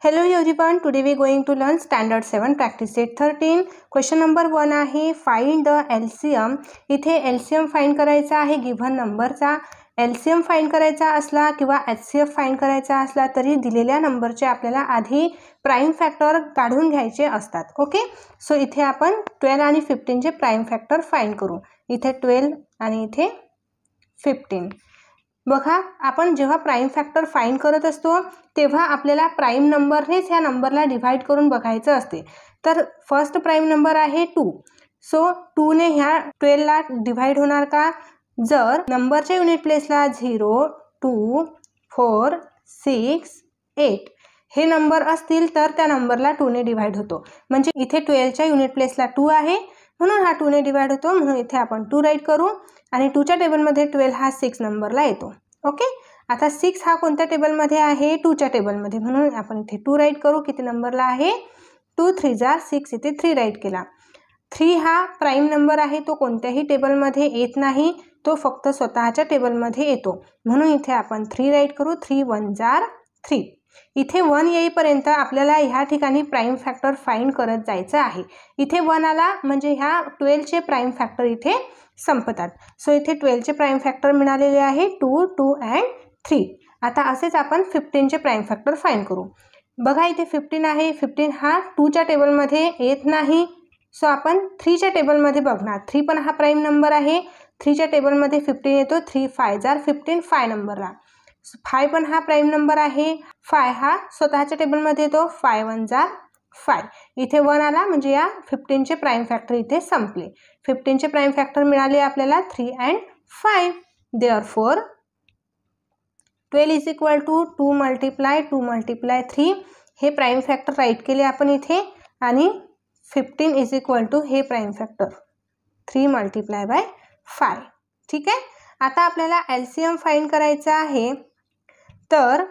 Hello everyone, today we are going to learn standard 7 practice set 13. Question number 1 आहे find the LCM. इथे LCM find करायचा आहे given नंबरचा. LCM find करायचा असला किंवा HCF फाइंड करायचा असला तरी दिलेल्या नंबरचे आपल्याला आधी प्राइम फॅक्टर काढून घ्यायचे असतात. ओके, सो इथे आपण 12 आणि 15 चे प्राइम फॅक्टर फाइंड करू. इथे 12 आणि इथे 15. बघा, आपण जेव्हा प्राइम फॅक्टर फाइंड करत असतो तेव्हा आपल्याला प्राइम नंबरनेच ह्या नंबरला डिवाइड करून बघायचं असते. तर फर्स्ट प्राइम नंबर आहे 2. सो 2 ने ह्या 12 ला डिवाइड होणार का? जर नंबरच्या युनिट प्लेसला 0, 2, 4, 6, 8 हे नंबर असतील तर त्या नंबरला 2 ने डिवाइड होतो. म्हणजे इथे 12 च्या युनिट प्लेसला 2 आहे म्हणून हा 2 ने डिवाइड होतो, म्हणून इथे आपण 2 राईट करू. आणि 2 च्या टेबलमध्ये 12 हा 6 नंबरला येतो. ओके, आता 6 हा कोणत्या टेबलमध्ये आहे? 2 च्या टेबलमध्ये, म्हणून आपण इथे 2 राईट करू. किती नंबरला आहे? 2 3 जा 6, इथे 3 राईट केला. 3 हा प्राइम नंबर आहे, तो कोणत्याही टेबलमध्ये येत नाही, तो फक्त स्वतःच्या टेबलमध्ये येतो, म्हणून इथे आपण 3 राईट करू. 3 1 जा 3. इथे 1 येईपर्यंत आपल्याला ह्या ठिकाणी प्राइम फॅक्टर फाइंड करत जायचं आहे. इथे 1 आला म्हणजे ह्या 12 चे प्राइम फॅक्टर इथे संपतात. सो इथे 12 चे प्राइम फॅक्टर मिळालेले आहे 2, 2 अँड 3. आता असेच आपण 15 चे प्राइम फॅक्टर फाइंड करू. बघा, इथे 15 आहे. 15 हा 2 च्या टेबलमध्ये येत नाही, सो आपण 3 च्या टेबलमध्ये बघणार. 3 पण हा प्राइम नंबर आहे. 3 च्या टेबलमध्ये 15 येतो. 3 5 जा 15, 5 नंबरला. 5 पण हा प्राइम नंबर आहे. 5 हा स्वतःच्या टेबलमध्ये येतो. 5 1 जा 5. इथे 1 आला म्हणजे या 15 चे प्राइम फॅक्टर इथे संपले. 15 चे प्राइम फॅक्टर मिळाले आपल्याला 3 and 5. Therefore 12 is equal to 2 multiply 2 multiply 3 हे प्राइम फॅक्टर राईट केले आपण इथे. आणि 15 इज इक्वल टू हे प्राइम फॅक्टर 3 मल्टिप्लाय बाय 5. ठीक आहे, आता आपल्याला LCM फाइंड करायचा आहे. तर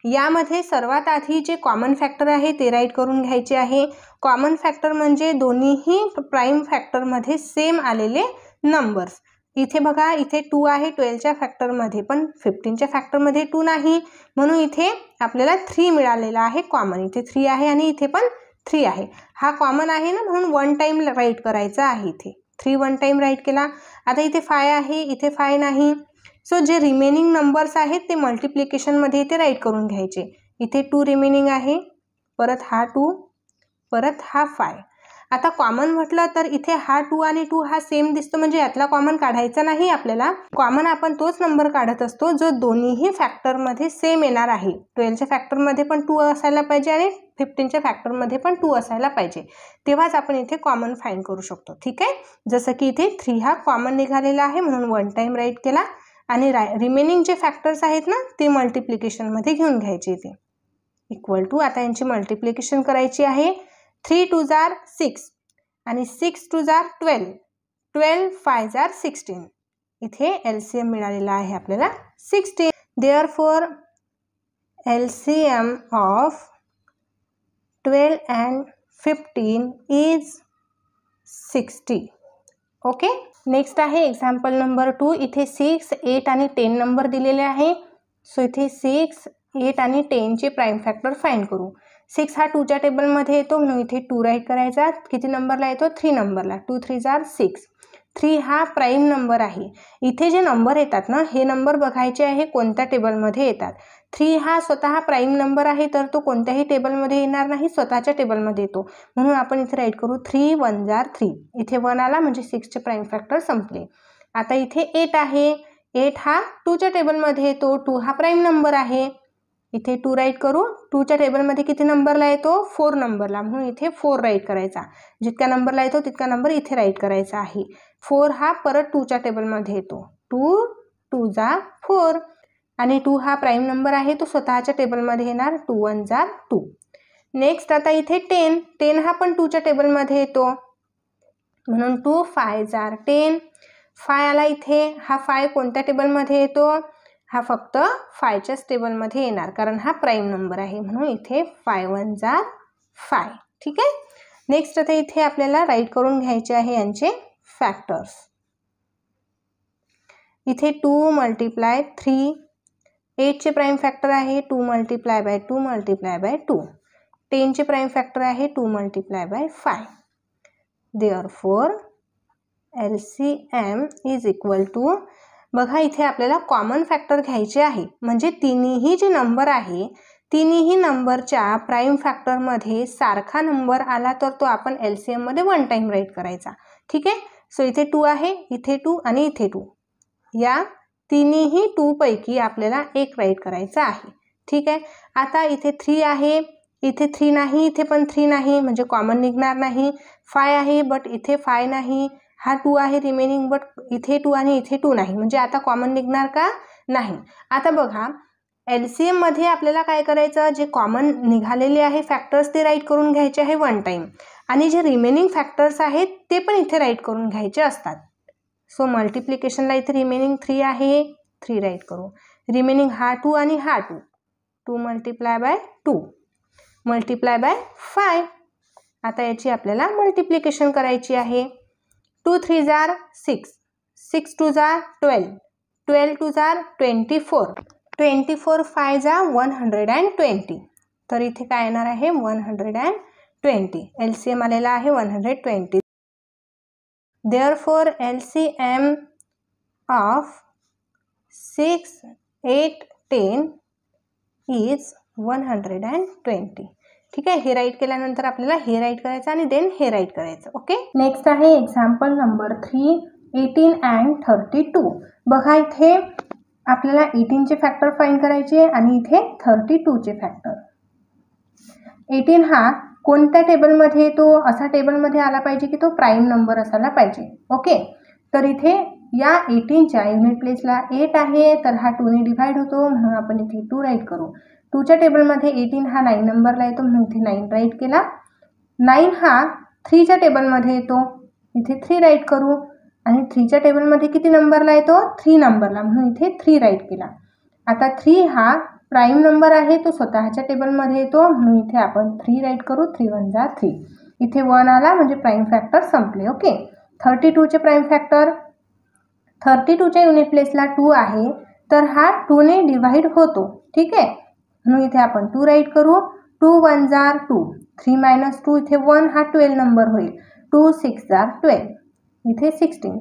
यामध्ये सर्वात आधी जे कॉमन फॅक्टर आहे ते राईट करून घ्यायचे आहे. कॉमन फॅक्टर म्हणजे दोन्हीही प्राइम फॅक्टरमध्ये सेम आलेले नंबर्स. इथे बघा, इथे 2 आहे 12 च्या फॅक्टरमध्ये, पण 15 च्या फॅक्टरमध्ये 2 नाही, म्हणून इथे आपल्याला 3 मिळालेला आहे कॉमन. इथे 3 आहे आणि इथे पण 3 आहे. हा कॉमन आहे ना, म्हणून 1 टाइम राईट करायचा आहे. इथे 3 1 टाइम राईट केला. आता इथे 5 आहे, इथे 5 नाही. सो जे रिमेनिंग नंबर्स आहेत ते मल्टिप्लिकेशनमध्ये इथे राईट करून घ्यायचे. इथे 2 रिमेनिंग आहे, परत हा 2, परत हा 5. आता कॉमन म्हटलं तर इथे हा 2 आणि 2 हा सेम दिसतो, म्हणजे यातला कॉमन काढायचा नाही आपल्याला. कॉमन आपण तोच नंबर काढत असतो जो दोन्हीही फॅक्टरमध्ये सेम येणार आहे. 12 च्या फॅक्टरमध्ये पण 2 असायला पाहिजे आणि 15 च्या फॅक्टरमध्ये पण 2 असायला पाहिजे, तेव्हाच आपण इथे कॉमन फाइंड करू शकतो. ठीक आहे, जसं की इथे 3 हा कॉमन निघालेला आहे म्हणून 1 टाइम राईट केला. आणि रिमेनिंग जे फॅक्टर्स आहेत ना ते मल्टिप्लिकेशनमध्ये घेऊन घ्यायचे. इथे इक्वल टू, आता यांची मल्टिप्लिकेशन करायची आहे. 3 2 जा 6 आणि 6 2 जा 12, 12 5 जा 16. इथे LCM मिळालेला आहे आपल्याला 16. Therefore LCM of 12 and 15 is 60. Okay, next आहे एक्झाम्पल नंबर 2. इथे 6 8 आणि 10 नंबर दिलेले आहे. सो इथे 6 8 आणि 10 चे प्राइम फॅक्टर फाइंड करू. 6 हा 2 च्या टेबलमध्ये येतो म्हणून इथे 2 राईट करायचा. किती नंबरला येतो? 3 नंबरला. 2 3 जा 6. 3 हा प्राइम नंबर आहे. इथे जे नंबर येतात ना हे नंबर बघायचे आहे कोणत्या टेबलमध्ये येतात. 3 हा स्वतः प्राइम नंबर आहे, तर तो कोणत्याही टेबलमध्ये येणार नाही, स्वतःच्या टेबलमध्ये येतो, म्हणून आपण इथे राईट करू 3 1 जा 3. इथे 1 आला म्हणजे 6 चे प्राइम फॅक्टर संपले. आता इथे 8 आहे. 8 हा 2 च्या टेबलमध्ये येतो. 2 हा प्राइम नंबर आहे. इथे 2 राईट करू. 2 च्या टेबलमध्ये किती नंबरला येतो? 4 नंबरला, म्हणून इथे 4 राईट करायचा. जितक्या नंबरला येतो तितका नंबर इथे राईट करायचा आहे. 4 हा परत 2 च्या टेबलमध्ये येतो. 2 2 जा 4 आणि 2 हा प्राइम नंबर आहे, तो स्वतःच्या टेबलमध्ये येणार. 2 1 जा 2. नेक्स्ट आता इथे 10. 10 हा पण 2 च्या टेबलमध्ये येतो, म्हणून 2 5 जा 10. 5 आला इथे. हा 5 कोणत्या टेबलमध्ये येतो? हा फक्त 5 च्याच टेबलमध्ये येणार, कारण हा प्राइम नंबर आहे, म्हणून इथे 5 1 जा 5. ठीक आहे, नेक्स्ट आता इथे आपल्याला राईट करून घ्यायचे आहे यांचे फॅक्टर्स. इथे 2 मल्टिप्लाय 3, 8 चे प्राइम फॅक्टर आहे 2 मल्टिप्लाय बाय 2 मल्टिप्लाय बाय 2. 10चे प्राइम फॅक्टर आहे 2 multiply by 5. Therefore LCM is equal to, बघा इथे आपल्याला कॉमन फॅक्टर घ्यायचे आहे, म्हणजे तिन्ही जे नंबर आहे तिन्ही नंबरच्या प्राइम फॅक्टरमध्ये सारखा नंबर आला तर तो आपण LCM मध्ये वन टाइम राईट करायचा. ठीक आहे. सो इथे 2 आहे, इथे 2 आणि इथे 2, या तिन्ही 2 पैकी आपल्याला एक राईट करायचा आहे. ठीक आहे. आता इथे 3 आहे, इथे 3 नाही, इथे पण 3 नाही, म्हणजे कॉमन निघणार नाही. 5 आहे बट इथे 5 नाही, हा 2 आहे रिमेनिंग बट इथे 2 आणि इथे 2 नाही, म्हणजे आता कॉमन निघणार का नाही. आता बघा LCM मध्ये आपल्याला काय करायचं, जे कॉमन निघालेले आहे फॅक्टर्स ते राईट करून घ्यायचे आहे वन टाइम, आणि जे रिमेनिंग फॅक्टर्स आहेत ते पण इथे राईट करून घ्यायचे असतात. सो मल्टिप्लिकेशनला इथे रिमेनिंग 3 आहे, 3 राईट करू. रिमेनिंग हा 2 आणि हा 2, 2 मल्टिप्लाय बाय 2 मल्टिप्लाय बाय 5. आता याची आपल्याला मल्टिप्लिकेशन करायची आहे. 2 3 जार 6, 6 2 जार 12, 12 2 जार 24, 24 5 जा 120. तर इथे काय येणार आहे 120. LCM आलेला आहे 120. Therefore LCM of 6 8 10 is 120. ठीक आहे. हे राईट केल्यानंतर आपल्याला हे राईट करायचं आणि देन हे राईट करायचं. ओके. नेक्स्ट आहे एक्झाम्पल नंबर 3, 18 and 32. बघा इथे आपल्याला 18चे फॅक्टर फाइंड करायचे आणि इथे 32चे फॅक्टर. 18 हा कोणत्या टेबलमध्ये येतो, असा टेबलमध्ये आला पाहिजे की तो प्राइम नंबर असायला पाहिजे. ओके. तर इथे या 18च्या युनिट प्लेसला 8 आहे, तर हा 2ने डिवाइड होतो म्हणून आपण इथे 2 राईट करू. 2च्या टेबलमध्ये 18 हा 9 नंबरला येतो म्हणून इथे 9 राईट केला. 9 हा 3च्या टेबलमध्ये येतो, इथे 3 राईट करू. आणि 3च्या टेबलमध्ये किती नंबरला येतो, 3 नंबरला, म्हणून इथे 3 राईट केला. आता 3 हा प्राइम नंबर आहे, तो स्वतःच्या टेबलमध्ये येतो म्हणून इथे आपण 3 राईट करू. 3 1 जा 3, इथे 1 आला म्हणजे प्राइम फॅक्टर संपले. ओके. 32चे प्राइम फॅक्टर, 32च्या युनिट प्लेसला 2 आहे, तर हा 2ने डिवाइड होतो. ठीक आहे. म्हणून इथे आपण 2 राईट करू. 2 1 जार 2, 3 मायनस 2, इथे 1 हा 12 नंबर होईल. 2 6 जार 12, इथे 16.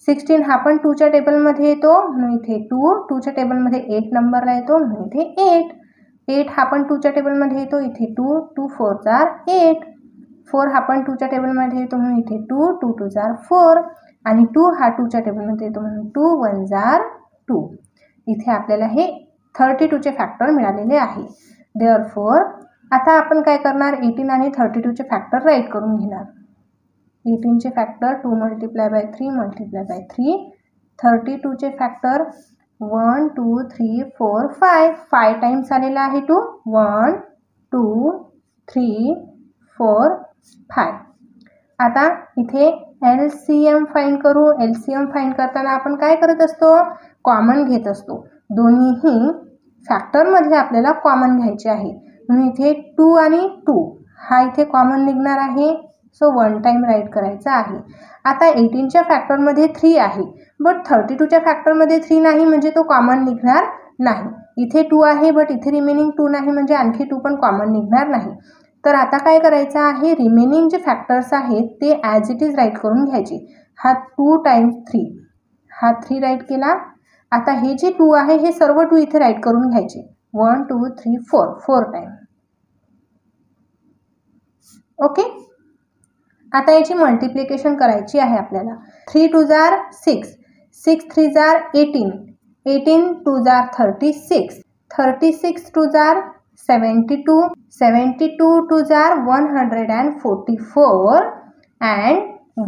16 हा पण 2च्या टेबलमध्ये येतो म्हणून इथे 2, 2च्या टेबलमध्ये 8 नंबरला येतो म्हणून इथे 8. 8 हा पण 2च्या टेबलमध्ये येतो, इथे 2, 2 4 जार 8. 4 हा पण 2च्या टेबलमध्ये येतो म्हणून इथे 2, 2 2 जार 4. आणि 2 हा 2च्या टेबलमध्ये येतो म्हणून 2 1 जार 2. इथे आपल्याला हे 32चे फॅक्टर मिळालेले आहे. देअरफॉर आता आपण काय करणार, 18 आणि 32चे फॅक्टर राईट करून घेणार. 18चे factor 2 multiply by 3 multiply by 3. 32चे फॅक्टर 1 2 3 4 5, 5 टाइम्स आलेला आहे 2. 1 2 3 4 5. आता इथे LCM फाइंड करू. LCM फाइंड करताना आपण काय करत असतो, कॉमन घेत असतो. दोन्हीही फॅक्टरमधले आपल्याला कॉमन घ्यायचे आहे, म्हणून इथे 2 आणि 2 हा इथे कॉमन निघणार आहे. सो वन टाइम राईट करायचा आहे. आता 18च्या फॅक्टरमध्ये 3 आहे, बट 32च्या फॅक्टरमध्ये 3 नाही, म्हणजे तो कॉमन निघणार नाही. इथे 2 आहे बट इथे रिमेनिंग 2 नाही, म्हणजे आणखी 2 पण कॉमन निघणार नाही. तर आता काय करायचं आहे, रिमेनिंग जे फॅक्टर्स आहेत ते ॲज इट इज राईट करून घ्यायचे. हा 2 टाइम्स 3, हा 3 राईट केला. आता हे जे 2 आहे हे सर्व 2 इथे राईट करून घ्यायचे. 1 2 3 4, 4 टाइम. ओके. आता याची मल्टिप्लिकेशन करायची आहे आपल्याला. 3 2 जार 6, 6 3 जार 18, 18 2 जार 36, 36 2 जार 72, 72 2 जार 144 अँड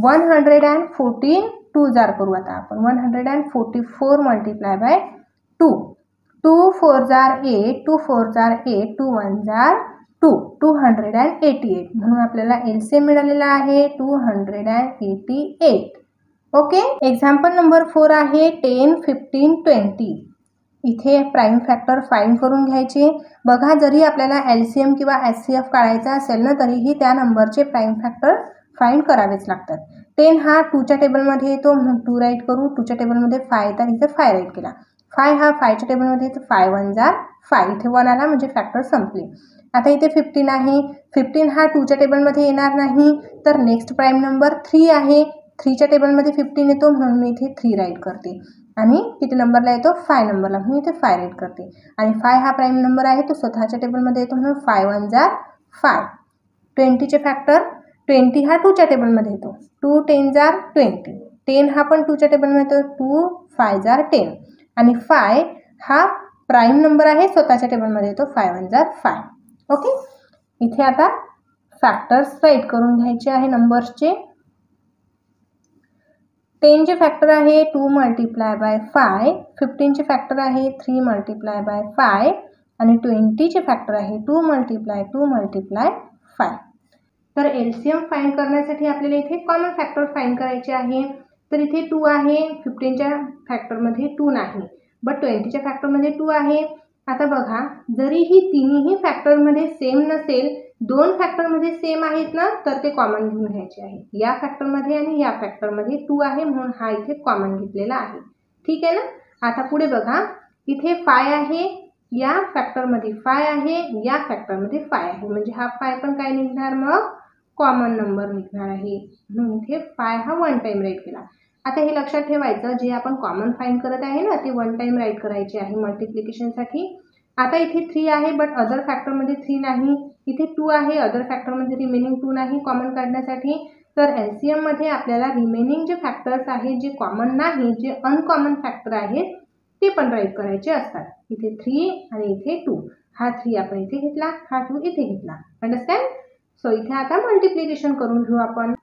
114 2 जार करू. आता आपण 144 मल्टिप्लाय बाय 2. 2 4 जार 8, 2 4 जार 8, 2 1 जार 2, 288. म्हणून आपल्याला LCM मिळालेला आहे 288. ओके. एक्झाम्पल नंबर 4 आहे 10 15 20. इथे प्राइम फॅक्टर फाइंड करून घ्यायचे. बघा जरी आपल्याला LCM किंवा HCF काढायचा असेल ना, तरीही त्या नंबरचे प्राइम फॅक्टर फाइंड करावेच लागतात. 10 हा 2च्या टेबलमध्ये येतो म्हणून 2 राईट करू. 2च्या टेबलमध्ये 5 येतात, इथे 5 राईट केला. 5 हा 5च्या टेबलमध्ये, तर 5 1 जार 5. इथे 1 आला म्हणजे फॅक्टर संपले. आता इथे 15 आहे. 15 हा 2च्या टेबलमध्ये येणार नाही, तर नेक्स्ट प्राईम नंबर 3 आहे. 3च्या टेबलमध्ये 15 येतो म्हणून मी इथे 3 राईट करते. आणि किती नंबरला येतो? 5 नंबरला, म्हणून इथे 5 राईट करते. आणि 5 हा प्राईम नंबर आहे, तो स्वतःच्या टेबलमध्ये येतो म्हणून 5 1 जार 5. 20चे फॅक्टर, 20 हा 2च्या टेबलमध्ये येतो, 2 10 जार 20. 10 हा पण 2च्या टेबलमध्ये येतो, 2 5 जार 10. आणि 5 हा प्राईम नंबर आहे, स्वतःच्या टेबलमध्ये येतो, 5 1 जार 5. ओके, इथे आता फॅक्टर्स राईट करून घ्यायचे आहे नंबर्सचे. 10चे फॅक्टर आहे 2 मल्टिप्लाय बाय 5. 15चे फॅक्टर आहे 3 मल्टिप्लाय बाय 5. आणि 20चे फॅक्टर आहे 2 मल्टिप्लाय 5. तर एलसीएम फाइंड करण्यासाठी आपल्याला इथे कॉमन फॅक्टर फाइंड करायचे आहे. तर इथे 2 आहे, 15च्या फॅक्टरमध्ये 2 नाही, बट 20च्या फॅक्टरमध्ये 2 आहे. आता बघा, जरीही तिन्ही फॅक्टरमध्ये सेम नसेल, 2 फॅक्टरमध्ये सेम आहेत ना, तर ते कॉमन घेऊन घ्यायचे आहे. या फॅक्टरमध्ये आणि या फॅक्टरमध्ये 2 आहे म्हणून हा इथे कॉमन घेतलेला आहे. ठीक आहे ना. आता पुढे बघा, इथे 5 आहे, या फॅक्टरमध्ये 5 आहे, या फॅक्टरमध्ये 5 आहे, म्हणजे हा 5 पण काय निघणार? मग कॉमन नंबर निघणार आहे. म्हणून इथे 5 हा 1 टाइम राईट केला. आता हे लक्षात ठेवायचं, जे आपण कॉमन फाइंड करत आहे ना, ते 1 टाइम राईट करायचे आहे मल्टिप्लिकेशनसाठी. आता इथे 3 आहे, बट अदर फॅक्टरमध्ये 3 नाही. इथे 2 आहे, अदर फॅक्टरमध्ये रिमेनिंग 2 नाही कॉमन काढण्यासाठी. तर एलसीएम मध्ये आपल्याला रिमेनिंग जे फॅक्टर्स आहेत, जे कॉमन नाही, जे अनकॉमन फॅक्टर आहेत, ते पण राईट करायचे असतात. इथे 3 आणि इथे 2. हा 3 आपण इथे घेतला, हा 2 इथे घेतला. अंडरस्टँड? सो इथे आता मल्टिप्लिकेशन करून घेऊ आपण.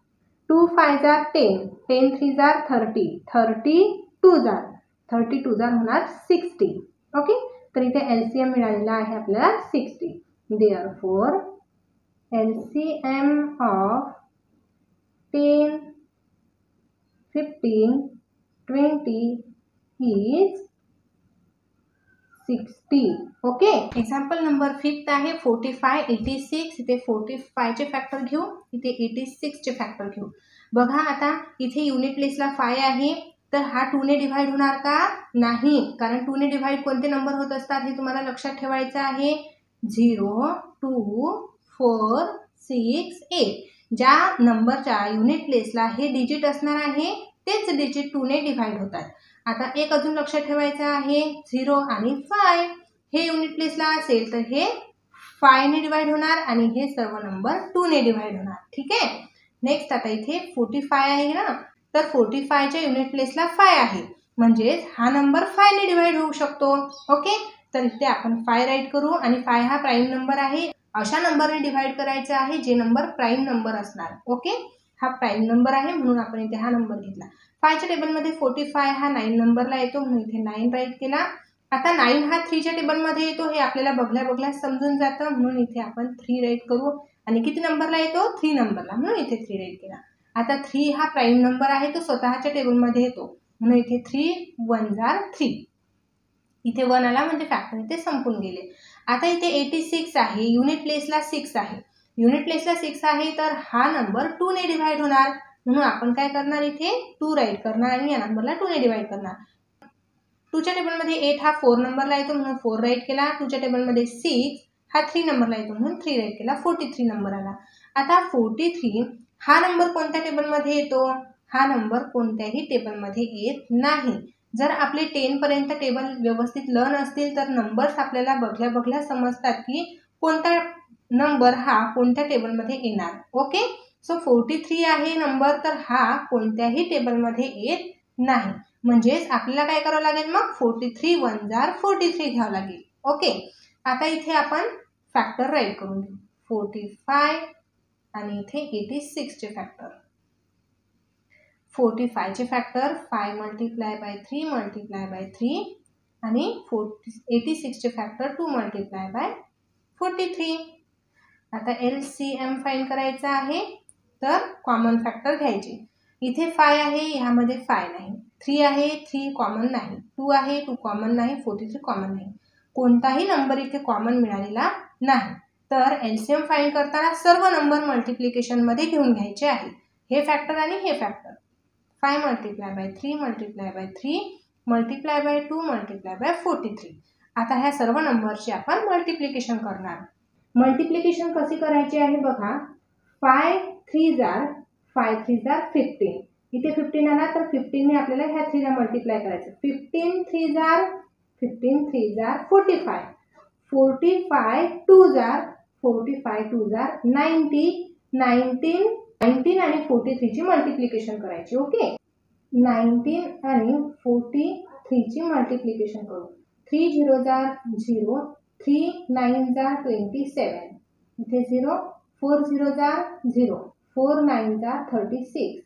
2 5 जार 10, 10 3 जार 30, 32 जार, 32 जार होणार 60. ओके, तर इथे एलसीएम मिळालेला आहे आपल्याला 60. Therefore LCM of 10, 15, 20 is 60. Okay, example number 5 आहे 45 86. इथे 45चे फॅक्टर घेऊ, इथे 86चे फॅक्टर घेऊ. बघा, आता इथे युनिट प्लेसला 5 आहे, तर हा 2 ने डिव्हाइड होणार का? नाही, कारण 2 ने डिव्हाइड कोणते नंबर होत असतात हे तुम्हाला लक्षात ठेवायचं आहे. 0 2 4 6 8. ज्या नंबरच्या युनिट प्लेसला हे डिजिट असणार आहे, तेच डिजिट 2 ने डिव्हाइड होतात. आता एक अजून लक्षात ठेवायचं आहे, 0 आणि 5 हे युनिट प्लेसला असेल, तर हे 5 ने डिव्हाइड होणार आणि हे सर्व नंबर 2 ने डिव्हाइड होणार. ठीक आहे. नेक्स्ट, आता इथे 45 आहे ना, तर 45च्या युनिट प्लेसला 5 आहे, म्हणजेच हा नंबर 5 ने डिव्हाइड होऊ शकतो. ओके, तर इथे आपण 5 राईट करू. आणि 5 हा प्राईम नंबर आहे, अशा नंबरने डिव्हाइड करायचे आहे जे नंबर प्राईम नंबर असणार. ओके, हा प्राईम नंबर आहे म्हणून आपण इथे हा नंबर घेतला. 5च्या टेबलमध्ये 45 हा 9 नंबरला येतो म्हणून इथे 9 राईट केला. आता 9 हा 3च्या टेबलमध्ये येतो, हे आपल्याला बघल्या समजून जातं, म्हणून इथे आपण 3 राईट करू. आणि किती नंबरला येतो? 3 नंबरला, म्हणून इथे 3 राईट केला. आता 3 हा प्राईम नंबर आहे, तो स्वतःच्या टेबलमध्ये येतो, म्हणून इथे 3 1 जार 3. इथे 1 आला म्हणजे फॅक्टर इथे संपून गेले. आता इथे 86 आहे, युनिट प्लेसला 6 आहे. युनिट प्लेसला 6 आहे, तर हा नंबर 2 ने डिव्हाइड होणार, म्हणून आपण काय करणार? इथे 2 राईट करणार आणि या नंबरला 2 ने डिव्हाइड करणार. 2च्या टेबलमध्ये 8 हा 4 नंबरला येतो म्हणून 4 राईट केला. 2च्या टेबलमध्ये 6 हा 3 नंबरला येतो म्हणून 3 राईट केला. 43 नंबर आला. आता 43 हा नंबर कोणत्या टेबलमध्ये येतो? हा नंबर कोणत्याही टेबलमध्ये येत नाही. जर आपले 10 पर्यंत टेबल व्यवस्थित लर्न असतील, तर नंबर्स आपल्याला बघल्या समजतात की कोणता नंबर हा कोणत्या टेबलमध्ये येणार. ओके, सो 43 आहे नंबर, तर हा कोणत्याही टेबलमध्ये येत नाही, म्हणजेच आपल्याला काय करावं लागेल? मग 43 1 जार 43 घ्यावं लागेल. ओके, आता इथे आपण फॅक्टर राईट करून घेऊ. 45 आणि इथे 86चे फॅक्टर. 45चे factor 5 multiply by 3 multiply by 3 आणि 86चे फॅक्टर 2 मल्टिप्लाय बाय 43. आता LCM फाइंड करायचा आहे, तर कॉमन फॅक्टर घ्यायचे. इथे 5 आहे, ह्यामध्ये 5 नाही. 3 आहे, 3 कॉमन नाही. 2 आहे, 2 कॉमन नाही. 43 कॉमन नाही. कोणताही नंबर इथे कॉमन मिळालेला नाही. तर LCM फाइंड करताना सर्व नंबर मल्टिप्लिकेशनमध्ये घेऊन घ्यायचे आहे. हे फॅक्टर आणि हे factor. 5 multiply by 3 multiply by 3 multiply by 2 multiply bye 43. आता ह्या सर्व नंबरची आपण मल्टिप्लिकेशन करणार. मल्टिप्लिकेशन कशी करायची आहे बघा. 5 3 जार 15. इथे 15 आला तर 15 ने आपल्याला ह्या 3 ला मल्टिप्लाय करायचं. 15 3 जार 45. 45 2 जार 90. 19 आणि 43 ची मल्टिप्लिकेशन करायची. ओके, 19 आणि 43 ची मल्टिप्लिकेशन करू. 3 0 जार 0, 3 9 जार 27. इथे 0, 4 0 जार 0, 4 9 जार 36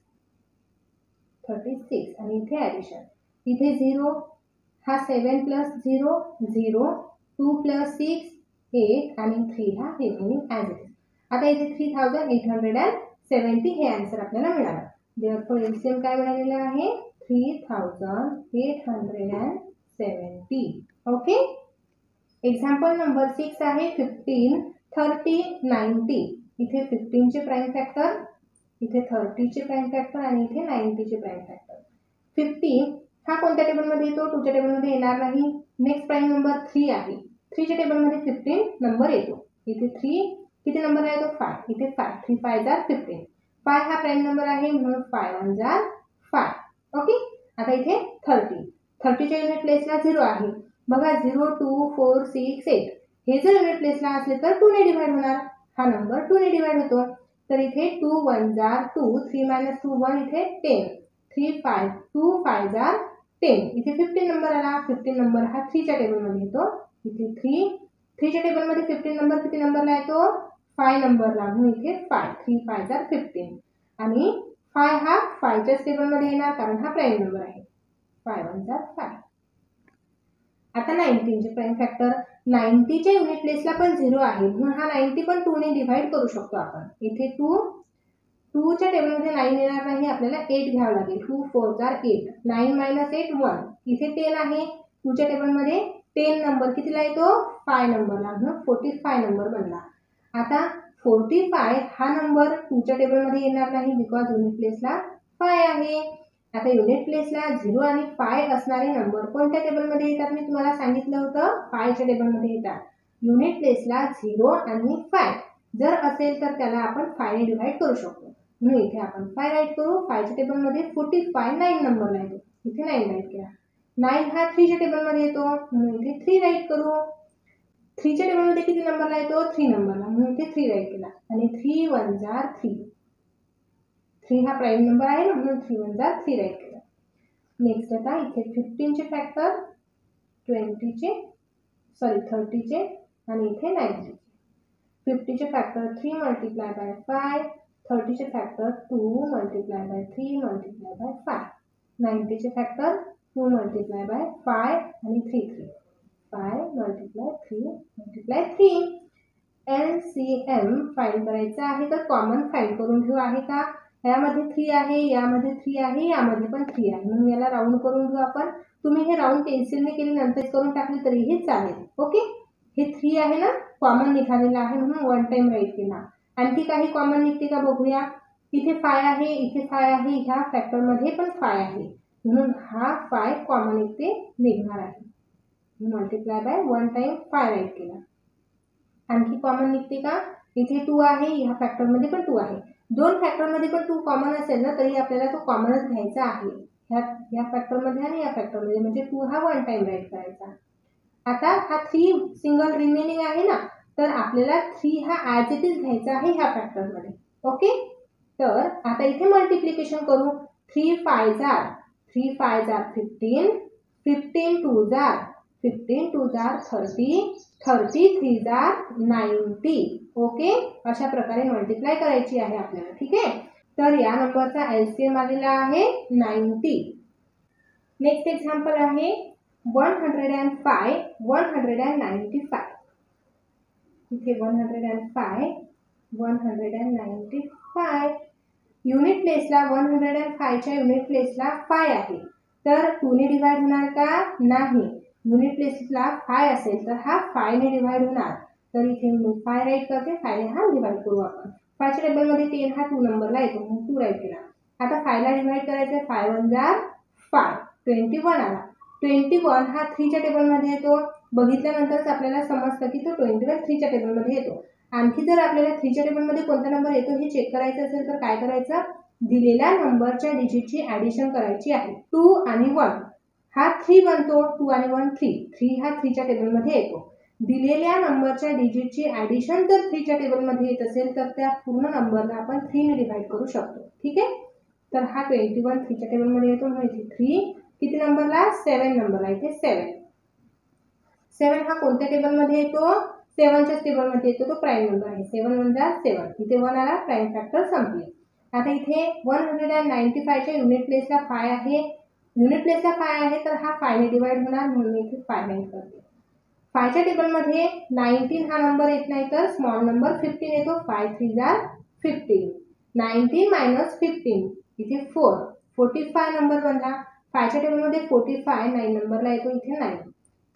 आणि इथे ॲडिशन. इथे 0 हा 7 प्लस 0 0, 2 प्लस 6 8 आणि 3 हा रिमेनिंग ॲज इट इज. आता इथे 3870 हे आन्सर आपल्याला मिळालं. देअरफॉर एलसीएम काय मिळालेलं आहे 3870. ओके. एक्झाम्पल नंबर 6 आहे 15 30 90. इथे 15 चे प्राइम फॅक्टर, इथे 30 चे प्राइम फॅक्टर आणि इथे 90 चे प्राइम फॅक्टर. 15 हा कोणत्या टेबलमध्ये येतो, 2 च्या टेबलमध्ये येणार नाही. नेक्स्ट प्राइम नंबर 3 आहे. 3 च्या टेबलमध्ये 15 नंबर येतो. इथे 3 किती नंबर आहे तो 5. इथे 5 3 5 जार 15. 5 हा प्राइम नंबर आहे म्हणून 5 1 जार 5. ओके. आता इथे 30 च्या युनिट प्लेसला 0 आहे. बघा 0 2 4 6 8 हे जर युनिट प्लेसला असले तर 2 ने डिवाइड होणार. हा नंबर 2 ने डिवाइड होतो. तर इथे 2 1 जार 2, 3 - 2 1, इथे 10. 3 5 2 5 जार 10. इथे 15 नंबर आला. 15 नंबर हा 3 च्या टेबलमध्ये येतो. इथे 3 च्या टेबलमध्ये 15 नंबर किती नंबरला येतो 5 नंबरला, म्हणून इथे 5 3 5 जार 15 आणि 5 हा 5 च्या टेबलमध्ये येणार कारण हा प्राइम नंबर आहे. 5 1 जार 5. आता 19 चे प्राइम फॅक्टर. 90 च्या युनिट प्लेसला पण 0 आहे म्हणून हा 90 पण 2 ने डिवाइड करू शकतो आपण. इथे 2 च्या टेबलमध्ये 9 येणार नाही, आपल्याला 8 घ्यावं लागेल. 2 4 जार 8. 9 - 8 1. इथे 10 आहे. 2 च्या टेबलमध्ये 10 नंबर कितीला येतो 5 नंबरला, म्हणून 45 नंबर बनला. आता 45 हा नंबर 2 च्या टेबलमध्ये येणार नाही बिकॉज युनिट प्लेसला 5 आहे. आता युनिट प्लेसला 0 आणि 5 असणारे नंबर कोणत्या टेबलमध्ये येतात मी तुम्हाला सांगितलं होतं 5 च्या टेबलमध्ये येतात. युनिट प्लेसला 0 आणि 5 जर असेल तर त्याला आपण 5 ने डिवाइड करू शकतो. म्हणून इथे आपण 5 राईट करू. 5 च्या टेबलमध्ये 45 9 नंबरला येतो. इथे 9 राईट केला. 9 हा 3 च्या टेबलमध्ये येतो म्हणून इथे 3 राईट करू. 3 च्या टेबलमध्ये किती नंबरला येतो 3 नंबरला, म्हणून इथे 3 राईट केला. आणि 3 1 जार 3. 3 हा प्राइम नंबर आहे ना, म्हणून 3 1 जार 3 राईट केला. नेक्स्ट आता इथे 15 चे फॅक्टर, 30 चे आणि इथे 90 चे. 50 चे फॅक्टर 3 मल्टिप्लाय बाय 5. 30 चे factor 2 multiply by 3 multiply by 5. 90 चे फॅक्टर 2 मल्टिप्लाय बाय 5 आणि 3 5 मल्टिप्लाय 3 मल्टिप्लाय 3. LCM फाइंड करायचं आहे तर कॉमन फाइंड करून घेऊ. आहे का यामध्ये 3 आहे, यामध्ये 3 आहे, यामध्ये पण 3 आहे, म्हणून याला राऊंड करून घेऊ आपण. तुम्ही हे राऊंड पेन्सिलने केले नंतर करून टाकले तरीही चालेल. ओके. हे 3 आहे ना कॉमन निघालेला आहे म्हणून 1 टाइम राईट केला. आणखी काही कॉमन निघते का बघूया. इथे 5 आहे, इथे 5 आहे, ह्या फॅक्टरमध्ये पण 5 आहे म्हणून हा 5 कॉमन इथे निघणार आहे. मल्टिप्लाय बाय 1 टाइम 5 राईट केला. आणखी कॉमन निघते का. इथे 2 आहे, ह्या फॅक्टरमध्ये पण 2 आहे. 2 फॅक्टरमध्ये पण 2 कॉमन असेल ना तरी आपल्याला तो कॉमनच घ्यायचा आहे ह्या फॅक्टरमध्ये आणि या फॅक्टरमध्ये, म्हणजे 2 हा 1 टाइम राईट करायचा. आता हा 3 सिंगल रिमेनिंग आहे ना तर आपल्याला 3 हा ॲज इट इज घ्यायचा आहे ह्या फॅक्टरमध्ये. ओके. तर आता इथे मल्टिप्लिकेशन करू. 3 5 जार 15. 15 2 जार 30. 33 जार 90. ओके. अशा प्रकारे मल्टिप्लाय करायची आहे आपल्याला. ठीक आहे. तर या नंबरचा एलसीएम आलेला आहे 90. नेक्स्ट एक्झाम्पल आहे 105 195. इथे 105 195. युनिट प्लेसला 105 च्या युनिट प्लेसला 5 आहे तर 2 ने डिवाइड होणार का नाही. युनिट प्लेसला 5 असेल तर हा 5 ने डिवाइड होणार. तर इथे मी 5 राईट करते. 5 ने हा डिवाइड करू आपण. 5 च्या टेबलमध्ये 10 हा 2 नंबरला येतो म्हणून 2 राईट केला. आता 5 ला डिवाइड करायचं. 5 1 जार 5. 21 आला. 21 हा 3च्या टेबलमध्ये येतो. बघितल्यानंतरच आपल्याला समजतं की तो 21 3च्या टेबलमध्ये येतो. आणखी जर आपल्याला 3च्या टेबलमध्ये कोणता नंबर येतो हे चेक करायचं असेल तर काय करायचं, दिलेल्या नंबरच्या डिजिटची ॲडिशन करायची आहे. 2 आणि 1 हा 3 बनतो. 2 आणि 1 3 हा 3च्या टेबलमध्ये येतो. दिलेल्या नंबरच्या डिजिटची ॲडिशन जर 3च्या टेबलमध्ये येत असेल तर त्या पूर्ण नंबरला आपण 3 ने डिवाइड करू शकतो. ठीक आहे. तर हा 21 3च्या टेबलमध्ये येतो म्हणजे 3 किती नंबरला, 7 नंबरला. इथे 7 हा कोणत्या टेबलमध्ये येतो, 7च्या टेबलमध्ये येतो. तो प्राईम नंबर आहे. 7 1 जा 7. इथे 1 आला, प्राईम फॅक्टर संपले. आता इथे 195च्या युनिट प्लेसला 5 आहे. युनिट प्लेसला 5 आहे तर हा 5 ने डिवाइड होणार म्हणून इथे 5 राईट करते. 5च्या टेबलमध्ये 19 हा नंबर येत नाही तर स्मॉल नंबर 15 येतो. 5 3 जा 15. 19 मायनस 15 इथे 4. 45 नंबर बनला. 5च्या टेबलमध्ये 45 9 नंबरला येतो. इथे 9.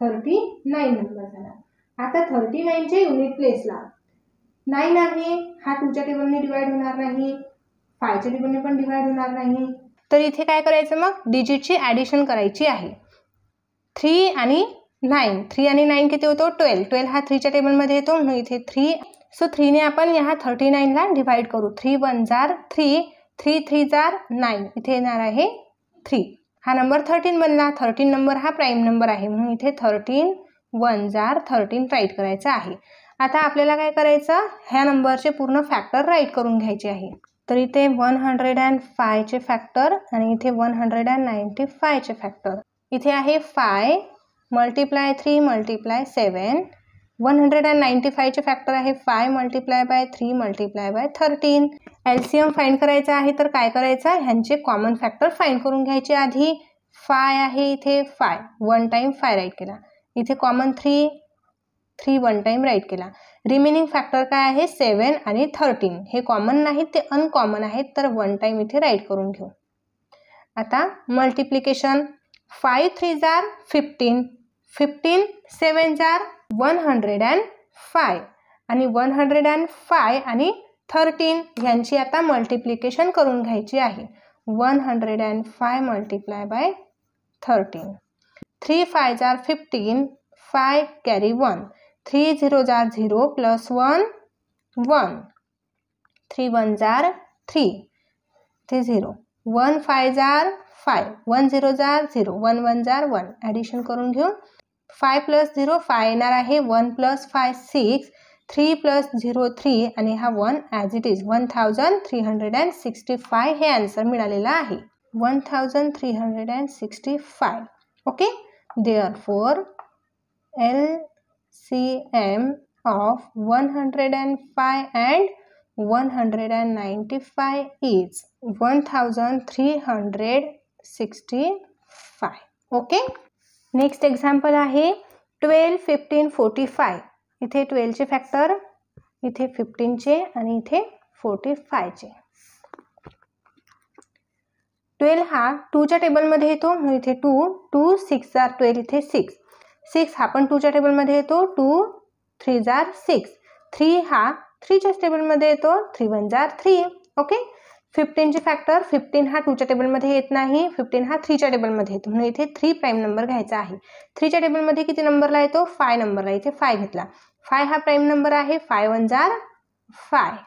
39 नंबर झाला. आता 39च्या युनिट प्लेसला 9 आहे. हा 2च्या टेबलने डिवाइड होणार नाही, 5च्या टेबलने पण डिवाइड होणार नाही. तर इथे काय करायचं, मग डिजिटची ॲडिशन करायची आहे. 3 आणि 9. 3 आणि 9 किती होतो, 12. 12 हा 3च्या टेबलमध्ये येतो म्हणून इथे 3. सो 3 ने आपण ह्या 39ला डिवाइड करू. 3 1 जार 3. 3 3 जार 9. इथे येणार आहे 3. हा नंबर 13 बनला. 13 नंबर हा प्राईम नंबर आहे म्हणून इथे 13 1 जार 13 राईट करायचं आहे. आता आपल्याला काय करायचं, ह्या नंबरचे पूर्ण फॅक्टर राईट करून घ्यायचे आहे. तर इथे 105चे फॅक्टर आणि इथे 195चे फॅक्टर. इथे आहे 5 मल्टिप्लाय 3 मल्टिप्लाय 7. 195चे फॅक्टर आहे 5 multiply by 3 multiply bye 13. LCM find करायचा आहे तर काय करायचं, ह्यांचे कॉमन फॅक्टर फाइंड करून घ्यायचे. आधी 5 आहे इथे 5 1 टाइम 5 राईट केला. इथे कॉमन 3 1 टाइम राईट केला. रिमेनिंग फॅक्टर काय आहे 7 आणि 13. हे कॉमन नाहीत, ते अनकॉमन आहेत तर 1 टाइम इथे राईट करून घेऊ. आता मल्टिप्लिकेशन 5 3 जार 15. 15 7 जार 105 आणि 105 आणि 13 यांची आता मल्टिप्लिकेशन करून घ्यायची आहे. 105 multiply by 13. 3 5 jar 15. 5 carry 1. 3 0 jar 0 plus 1 1. 3 1 जार 3. ते 0. 1 5 जार 5. 1 0 जार 0. 1 1 जार 1. ॲडिशन करून घेऊ. 5 प्लस 0 5 येणार आहे. 1 प्लस 5 6. 3 प्लस 0 3 आणि हा 1 ॲज इट इज. 1365 हे आन्सर मिळालेला आहे. 1365. Okay. Therefore LCM of 105 and 195 is 1365. Okay. Next example आहे 12 15 45. इथे 12चे फॅक्टर, इथे 15चे आणि इथे 45चे. 12 हा 2च्या टेबलमध्ये येतो म्हणून इथे 2 2 6 जार 12. इथे 6 6 हा पण 2च्या टेबलमध्ये येतो. 2 3 जार 6. 3 हा 3च्या टेबलमध्ये येतो. 3 1 जार 3. ओके. 15चे फॅक्टर 15 हा 2च्या टेबलमध्ये येत नाही. 15 हा 3च्या टेबलमध्ये येतो म्हणून इथे 3 प्राईम नंबर घ्यायचा आहे. 3च्या टेबलमध्ये किती नंबरला येतो, 5 नंबरला. इथे 5 घेतला. 5 हा प्राईम नंबर आहे. 5 1 जार 5.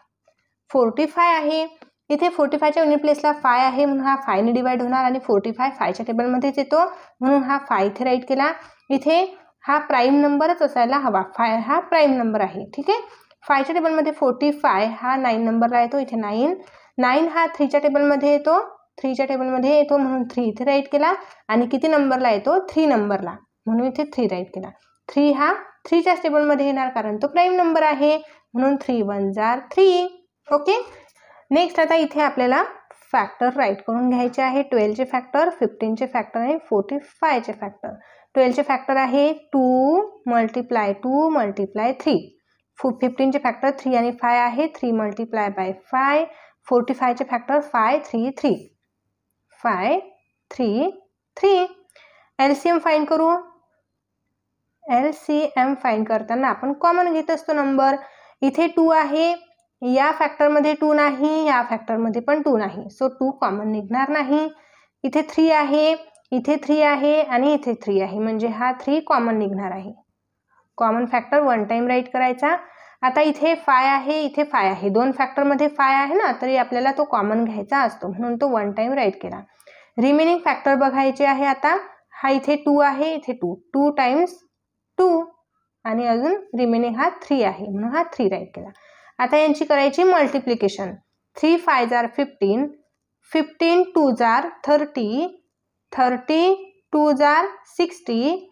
45 आहे. इथे 45च्या युनिट प्लेसला 5 आहे म्हणून हा 5 ने डिवाइड होणार आणि 45 5च्या टेबलमध्येच येतो म्हणून हा 5 इथे राईट केला. इथे हा प्राईम नंबरच असायला हवा. 5 हा प्राईम नंबर आहे. ठीक आहे. 5च्या टेबलमध्ये 45 हा 9 नंबरला येतो. इथे 9 9 हा 3च्या टेबलमध्ये येतो. 3च्या टेबलमध्ये येतो म्हणून 3 इथे राईट केला आणि किती नंबरला येतो, 3 नंबरला म्हणून इथे 3 राईट केला. 3 हा 3च्याच टेबलमध्ये येणार कारण तो प्राईम नंबर आहे म्हणून 3 1 जार 3. ओके. नेक्स्ट आता इथे आपल्याला फॅक्टर राईट करून घ्यायचे आहे. 12चे फॅक्टर 15चे फॅक्टर आणि 45चे फॅक्टर. 12चे फॅक्टर आहे 2 मल्टिप्लाय 2 मल्टिप्लाय 3. 15चे फॅक्टर 3 आणि 5 आहे. 3 मल्टिप्लाय बाय 5. 45चे फॅक्टर 5 3 3. 5 3 3. एलसीएम फाइंड करू. एलसीएम फाइंड करताना आपण कॉमन घेत असतो नंबर. इथे 2 आहे. या फॅक्टरमध्ये 2 नाही, या फॅक्टरमध्ये पण 2 नाही. सो 2 कॉमन निघणार नाही. इथे 3 आहे. इथे 3 आहे आणि इथे 3 आहे, म्हणजे हा 3 कॉमन निघणार आहे. Common factor one time write करायचा. आता इथे 5 आहे, इथे 5 आहे, दोन फॅक्टरमध्ये 5 आहे ना, तरी आपल्याला तो कॉमन घ्यायचा असतो, म्हणून तो वन टाइम राईट केला. रिमेनिंग फॅक्टर बघायचे आहे. आता हा इथे 2 आहे, इथे 2 टाइम्स 2 आणि अजून रिमेनिंग हा 3 आहे, म्हणून हा 3 राईट केला. आता यांची करायची मल्टिप्लिकेशन. 3 5 जार 15, 15 2 जार 30, 30 2 जार 60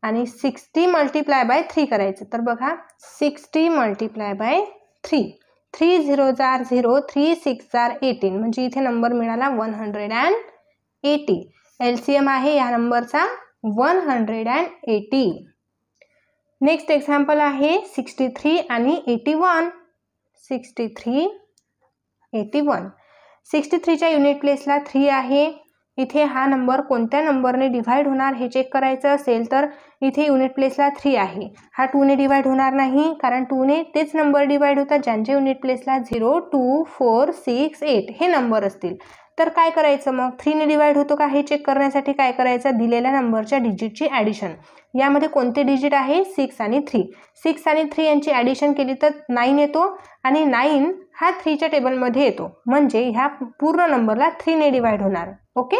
आणि 60 मल्टिप्लाय बाय 3 करायचं. तर बघा 60 मल्टिप्लाय बाय 3, 3 0 जार 0, 3 6 जार 18, म्हणजे इथे नंबर मिळाला 180. LCM आहे या नंबरचा 180. नेक्स्ट एक्झाम्पल आहे 63 आणि 81. 63 81. 63च्या युनिट प्लेसला 3 आहे. इथे हा नंबर कोणत्या नंबरने डिव्हाइड होणार हे चेक करायचं असेल तर इथे युनिट प्लेसला 3 आहे, हा 2 ने डिव्हाइड होणार नाही, कारण 2 ने तेच नंबर डिव्हाइड होतात ज्यांच्या युनिट प्लेसला 0 2 4 6 8 हे नंबर असतील. तर काय करायचं मग, 3 ने डिव्हाइड होतो का हे चेक करण्यासाठी काय करायचं, दिलेल्या नंबरच्या डिजिटची ॲडिशन. यामध्ये कोणते डिजिट आहे, 6 आणि 3. 6 आणि 3 यांची ॲडिशन केली तर 9 येतो आणि 9 हा 3च्या टेबलमध्ये येतो, म्हणजे ह्या पूर्ण नंबरला 3 ने डिव्हाइड होणार. ओके,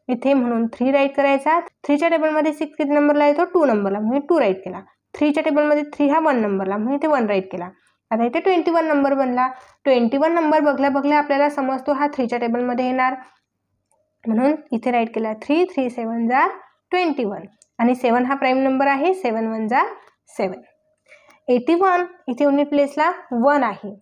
इथे म्हणून 3 राईट करायचा. 3च्या टेबलमध्ये 6 किती नंबरला येतो, 2 नंबरला, म्हणून 2 राईट केला. 3च्या टेबलमध्ये 3 हा 1 नंबरला, म्हणून इथे 1 राईट केला. आता इथे 21 नंबर बनला. 21 नंबर बघल्या बघल्या आपल्याला समजतो हा 3च्या टेबलमध्ये येणार, म्हणून इथे राईट केला 3, 3 7 जार 21 आणि 7 हा प्राईम नंबर आहे, 7 1 जार 7. 81 इथे युनिट प्लेसला 1 आहे,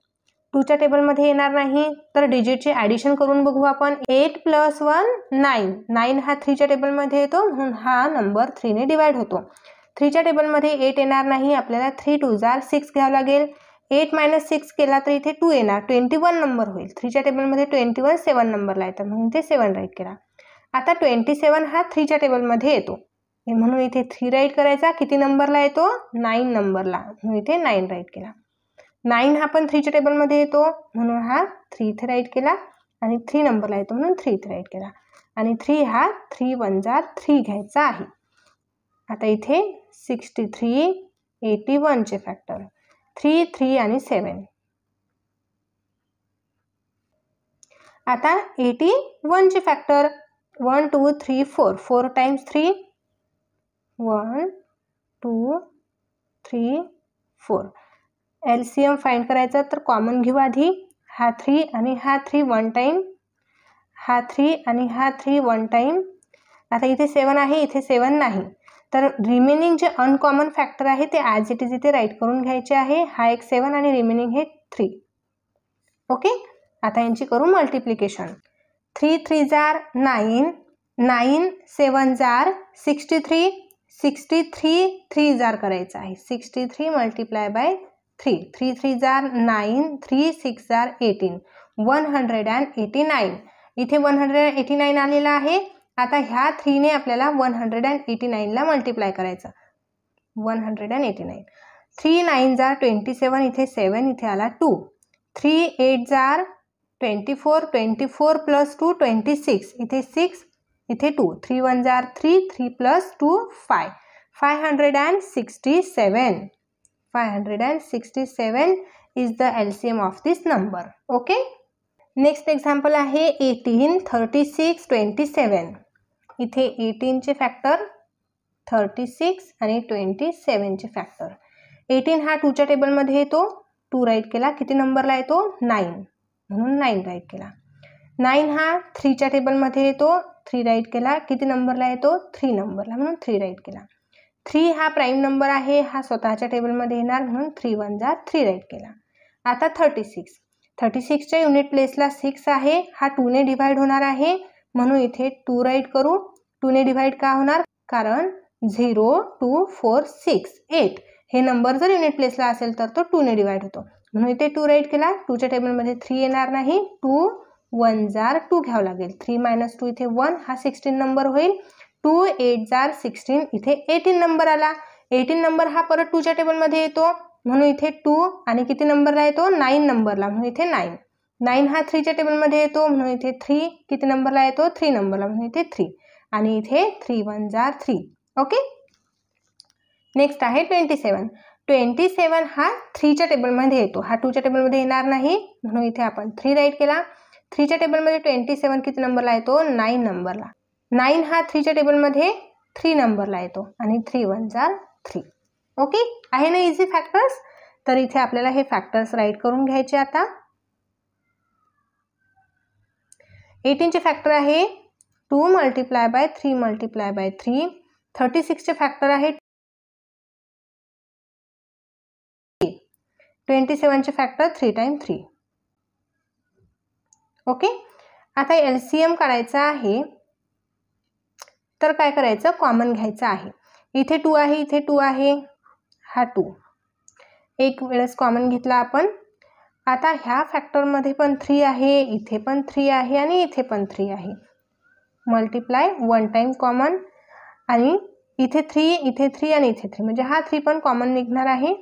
2च्या टेबलमध्ये येणार नाही, तर डिजिटचे ॲडिशन करून बघू आपण. 8 + 1 9, 9 हा 3च्या टेबलमध्ये येतो, म्हणून हा नंबर 3 ने डिव्हाइड होतो. 3च्या टेबलमध्ये 8 येणार नाही, आपल्याला 3 2 जार 6 घ्यावं लागेल. 8 - 6 केला तर इथे 2 येणार, 21 नंबर होईल. 3च्या टेबलमध्ये 21 7 नंबरला येतं, म्हणून इथे 7 राईट केला. आता 27 हा 3च्या टेबलमध्ये येतो, म्हणून इथे 3 राईट करायचा. किती नंबरला येतो, 9 नंबरला, म्हणून इथे 9 राईट केला. 9 हा पण 3च्या टेबलमध्ये येतो, म्हणून हा 3 इथे राईट केला आणि 3 नंबरला येतो, म्हणून 3 इथे राईट केला. आणि 3 हा 3 1 जार 3 घ्यायचा आहे. आता इथे 63 81चे फॅक्टर 3 3 आणि 7. आता 81चे फॅक्टर 1 2 3 4, 4 टाइम्स 3, 1 2 3 4. LCM फाइंड करायचा, तर कॉमन घेऊ आधी. हा 3 आणि हा 3 1 टाइम, हा 3 आणि हा 3 1 टाइम. आता इथे 7 आहे, इथे 7 नाही, तर रिमेनिंग जे अनकॉमन फॅक्टर आहे ते ॲज इट इज इथे राईट करून घ्यायचे आहे. हा एक 7 आणि रिमेनिंग हे 3. ओके, आता यांची करू मल्टिप्लिकेशन. 3 3 जार 9, 9 7 जार 63, 63 3 जार करायचं आहे. 63 मल्टिप्लाय बाय 3, 3 3 जार 9, 3 6 जार 18, 189. इथे 189 आलेला आहे. आता ह्या 3 ने आपल्याला 189ला मल्टिप्लाय करायचं. 189, 3 9 जार 27, इथे 7, इथे आला 2. 3 8 जार 24, 24 + 2 26, इथे 6, इथे 2. 3 1 जार 3, 3 + 2 5, 567. 567 is the LCM of this number. Okay. Next example आहे 18 36 27. इथे 18चे फॅक्टर 36 आणि 27चे फॅक्टर. 18 हा 2च्या टेबलमध्ये येतो, 2 राईट केला. किती नंबरला येतो, 9, म्हणून 9 राईट केला. 9 हा 3च्या टेबलमध्ये येतो, 3 राईट केला. किती नंबरला येतो, 3 नंबरला, म्हणून 3 राईट केला. 3 हा प्राईम नंबर आहे, हा स्वतःच्या टेबलमध्ये येणार, म्हणून 3 1 जार 3 राईट केला. आता 36, 36च्या युनिट प्लेसला 6 आहे, हा 2 ने डिव्हाइड होणार आहे, म्हणून इथे 2 राईट करू. 2 ने डिव्हाइड का होणार, कारण 0 2 4 6 8 हे नंबर जर युनिट प्लेसला असेल तर तो 2 ने डिव्हाइड होतो, म्हणून इथे 2 राईट केला. 2च्या टेबलमध्ये 3 येणार नाही, 2 1 जार 2 घ्यावं लागेल. 3 - 2 इथे 1, हा 16 नंबर होईल. 2 8 जार 16, इथे 18 नंबर आला. 18 नंबर हा परत 2च्या टेबलमध्ये येतो, म्हणून इथे 2 आणि किती नंबरला येतो, 9 नंबरला, म्हणून इथे 9. 9 हा 3च्या टेबलमध्ये येतो, म्हणून इथे 3. किती नंबरला येतो, 3 नंबरला, म्हणून इथे 3. आणि इथे 3 1 जार 3. ओके. नेक्स्ट आहे 27. 27 हा 3च्या टेबलमध्ये येतो, हा 2च्या टेबलमध्ये येणार नाही, म्हणून इथे आपण 3 राईट केला. 3च्या टेबलमध्ये 27 किती नंबरला येतो? 9 नंबरला. 9 हा 3च्या टेबलमध्ये 3 नंबरला येतो आणि 3 1 जार 3. ओके. आहे ना इझी फॅक्टर्स. तर इथे आपल्याला हे फॅक्टर्स राईट करून घ्यायचे. आता 18चे फॅक्टर आहे 2 मल्टिप्लाय बाय 3 मल्टिप्लाय बाय 3. 36चे फॅक्टर आहे 27चे फॅक्टर 3 टाइम्स 3. ओके. आता एलसीएम काढायचा आहे, तर काय करायचं? कॉमन घ्यायचं आहे. इथे 2 आहे, इथे 2 आहे, हा 2 एक वेळेस कॉमन घेतला आपण. आता ह्या फॅक्टरमध्ये पण 3 आहे, इथे पण 3 आहे आणि इथे पण 3 आहे. मल्टिप्लाय 1 टाइम कॉमन आणि इथे 3, इथे 3 आणि इथे 3, म्हणजे हा 3 पण कॉमन निघणार आहे,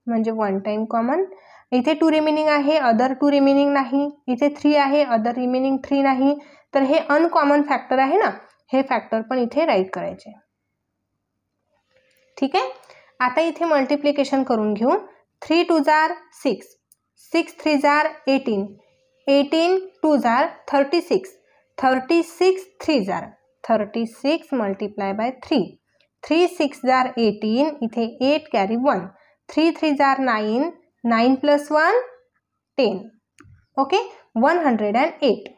म्हणजे 1 टाइम कॉमन. इथे 2 रिमेनिंग आहे, अदर 2 रिमेनिंग नाही. इथे 3 आहे, अदर रिमेनिंग 3 नाही. तर हे अनकॉमन फॅक्टर आहे ना, हे फॅक्टर पण इथे राईट करायचे. ठीक आहे. आता इथे मल्टिप्लिकेशन करून घेऊ. 3 2 जार 6, 6 3 जार 18, 18 2 जार 36, 36 3 जार 36 मल्टिप्लाय बाय 3, 3 6 जार 18, इथे 8 कॅरी 1, 3 3 जार 9, 9 प्लस 1 10. ओके. 108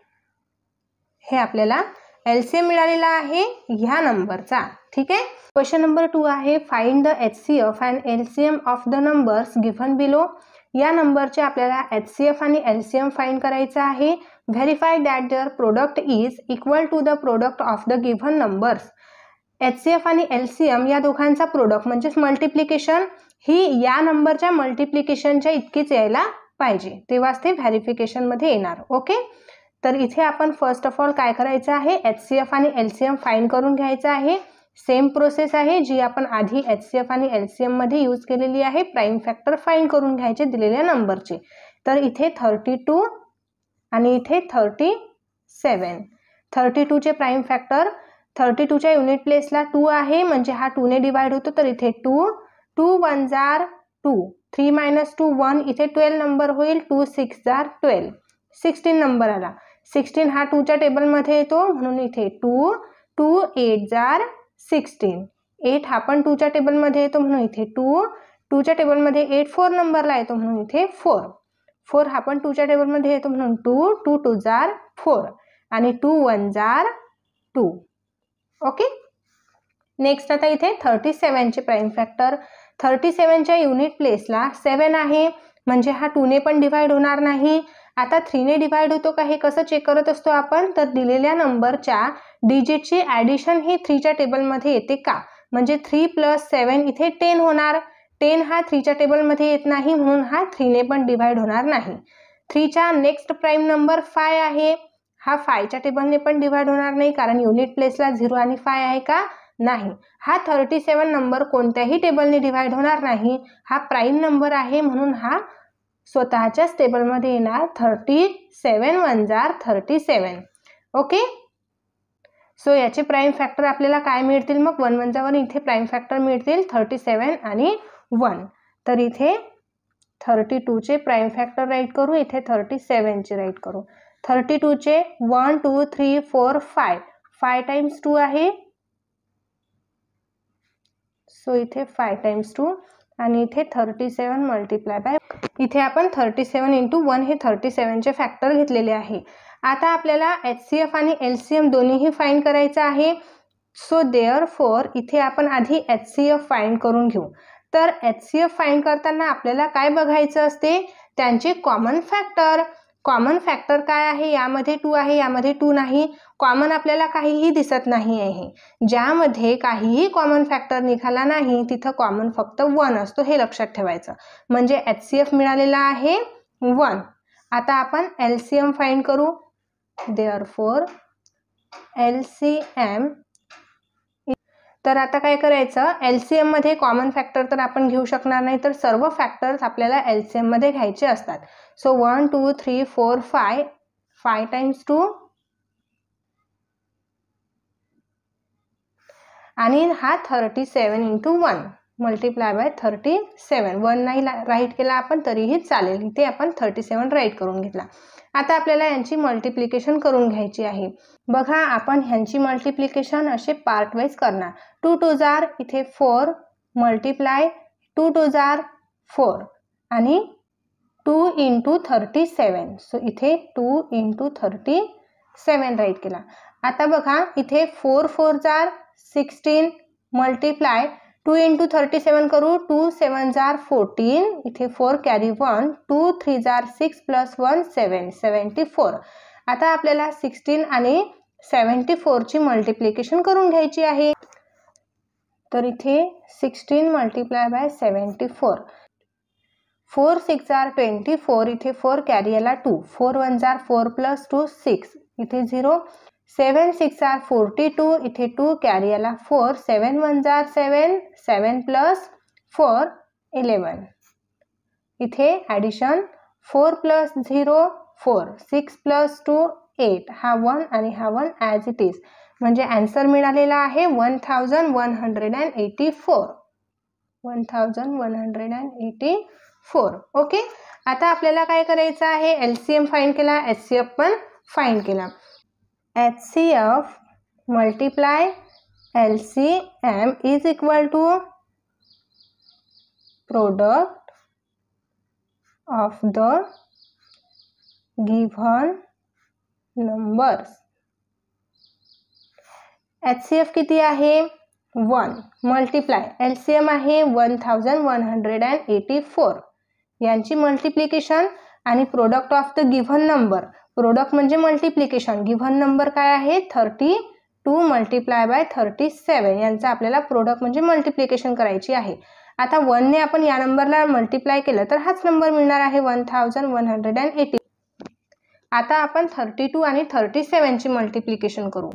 हे आपल्याला एलसीएम मिळालेला आहे ह्या नंबरचा. ठीक आहे. क्वेश्चन नंबर 2 आहे find the HCF and LCM of the numbers given below. या नंबरचे आपल्याला एचसीएफ आणि एलसीएम फाइंड करायचं आहे. Verify that their product is equal to the product of the given numbers. HCF आणि एलसीएम या दोघांचा प्रोडक्ट म्हणजेच मल्टिप्लिकेशन ही या नंबरच्या मल्टिप्लिकेशनच्या इतकीच यायला पाहिजे, तेव्हाच ते व्हेरिफिकेशनमध्ये येणार. ओके. तर इथे आपण फर्स्ट ऑफ ऑल काय करायचं आहे? एचसीएफ आणि एलसीएम फाइंड करून घ्यायचं आहे. सेम प्रोसेस आहे जी आपण आधी एचसीएफ आणि एलसीएम मध्ये यूज केलेली आहे. प्राइम फॅक्टर फाइंड करून घ्यायचे दिलेल्या नंबरचे. तर इथे 32 आणि इथे 37. 32चे प्राइम फॅक्टर 32च्या युनिट प्लेसला 2 आहे, म्हणजे हा 2 ने डिवाइड होतो, तर इथे 2 2 1 जार 2, 3 - 2 1, इथे 12 नंबर होईल. 2 6 जार 12, 16 नंबर आला. 16 हा 2च्या टेबलमध्ये येतो, म्हणून इथे 2 2 8 जार 16, 8 हा पण 2च्या टेबलमध्ये येतो, म्हणून इथे 2 2च्या टेबलमध्ये 8 4 नंबरला येतो, म्हणून इथे 4 4 हा पण 2च्या टेबलमध्ये येतो, म्हणून 2 2 2 जार 4 आणि 2 1 जार 2. ओके. नेक्स्ट आता इथे 37चे प्राइम फॅक्टर. 37च्या युनिट प्लेसला 7 आहे, म्हणजे हा 2 ने पण डिवाइड होणार नाही. आता 3 ने डिवाइड होतो का हे कसं चेक करत असतो आपण? तर दिलेल्या नंबरच्या डिजिटची ॲडिशन ही 3च्या टेबलमध्ये येते का? म्हणजे 3 + 7 इथे 10 होणार. 10 हा 3च्या टेबलमध्ये येत नाही, म्हणून हा 3 ने पण डिवाइड होणार नाही. 3च्या नेक्स्ट प्राइम नंबर 5 आहे, हा 5च्या टेबलने पण डिवाइड होणार नाही, कारण युनिट प्लेसला 0 आणि 5 आहे का? नाही. हा 37 नंबर कोणत्याही टेबलने डिवाइड होणार नाही, हा प्राइम नंबर आहे, म्हणून हा स्वतःच्याच टेबलमध्ये येणार. 37 1 जार 37. ओके. सो याचे प्राइम फॅक्टर आपल्याला काय मिळतील? मग 1 1 वर इथे प्राइम फॅक्टर मिळतील 37 आणि 1. तर इथे 32चे प्राइम फॅक्टर राईट करू, इथे 37चे राईट करू. 32चे 1 2 3 4 5, 5 टाइम्स 2 आहे, सो इथे 5 टाइम्स 2 आणि इथे 37 मल्टिप्लाय बाय, इथे आपण 37 × 1 हे 37चे फॅक्टर घेतलेले आहे. आता आपल्याला एचसीएफ आणि एलसीएम दोन्हीही फाइंड करायचं आहे. सो देअरफॉर इथे आपण आधी एचसीएफ फाइंड करून घेऊ. तर एचसीएफ फाइंड करताना आपल्याला काय बघायचं असते? त्यांचे कॉमन फॅक्टर. कॉमन फॅक्टर काय आहे? यामध्ये 2 आहे, यामध्ये 2 नाही. कॉमन आपल्याला काहीही दिसत नाही आहे. ज्यामध्ये काहीही कॉमन फॅक्टर निघाला नाही तिथं कॉमन फक्त 1 असतो, हे लक्षात ठेवायचं. म्हणजे एचसीएफ मिळालेला आहे 1. आता आपण एलसीएम फाइंड करू. Therefore LCM. तर आता काय करायचं? एलसीएम मध्ये कॉमन फॅक्टर तर आपण घेऊ शकणार नाही, तर सर्व फॅक्टर्स आपल्याला एलसीएम मध्ये घ्यायचे असतात. सो 1 2 3 4 5, 5 टाइम्स 2 आणि हा 37 इंटू 1 मल्टिप्लाय बाय 37. 1 नाही राईट केला आपण तरीही चालेल, इथे आपण 37 राईट करून घेतला. आता आपल्याला यांची मल्टिप्लिकेशन करून घ्यायची आहे. बघा आपण ह्यांची मल्टिप्लिकेशन असे पार्ट वाईज करणार. 2 2 जार इथे 4 मल्टिप्लाय 2 2 जार 4 आणि 2 इंटू 37. सो इथे 2 इंटू 37 राईट केला. आता बघा इथे 4 4 जार 16 मल्टिप्लाय 2 इंटू 37 करू. 2 7 जार 14 इथे 4 कॅरी 1 2 3 जार 6 प्लस 1 7 74. आता आपल्याला 16 आणि 74 ची मल्टिप्लिकेशन करून घ्यायची आहे. तर इथे 16 मल्टिप्लाय बाय 74. 4 6 जार 24 इथे 4 कॅरी याला 2 4 1 जार 4 प्लस 2 6 इथे 0. 7 6 जार 42 इथे 2 कॅरी याला 4 7 1 जार 7 7 प्लस 4 11. इथे ॲडिशन 4 प्लस 0 4 6 प्लस 2 8 हा 1 आणि हा 1 ॲज इट इज. म्हणजे आन्सर मिळालेला आहे 1184. 1184. ओके. आता आपल्याला काय करायचं आहे, LCM फाइंड केला, HCF पण फाइंड केला. HCF multiply LCM is equal to product of the given numbers. HCF किती आहे 1 मल्टिप्लाय LCM आहे 1184. यांची मल्टिप्लिकेशन आणि product of the given number. Product म्हणजे मल्टिप्लिकेशन, गिव्हन नंबर काय आहे 32 मल्टिप्लाय बाय 37. यांचा आपल्याला प्रोडक्ट म्हणजे मल्टिप्लिकेशन करायची आहे. आता 1 ने आपण या नंबरला मल्टिप्लाय केलं तर हाच नंबर मिळणार आहे 1180. आता आपण 32 आणि 37 ची मल्टिप्लिकेशन करू.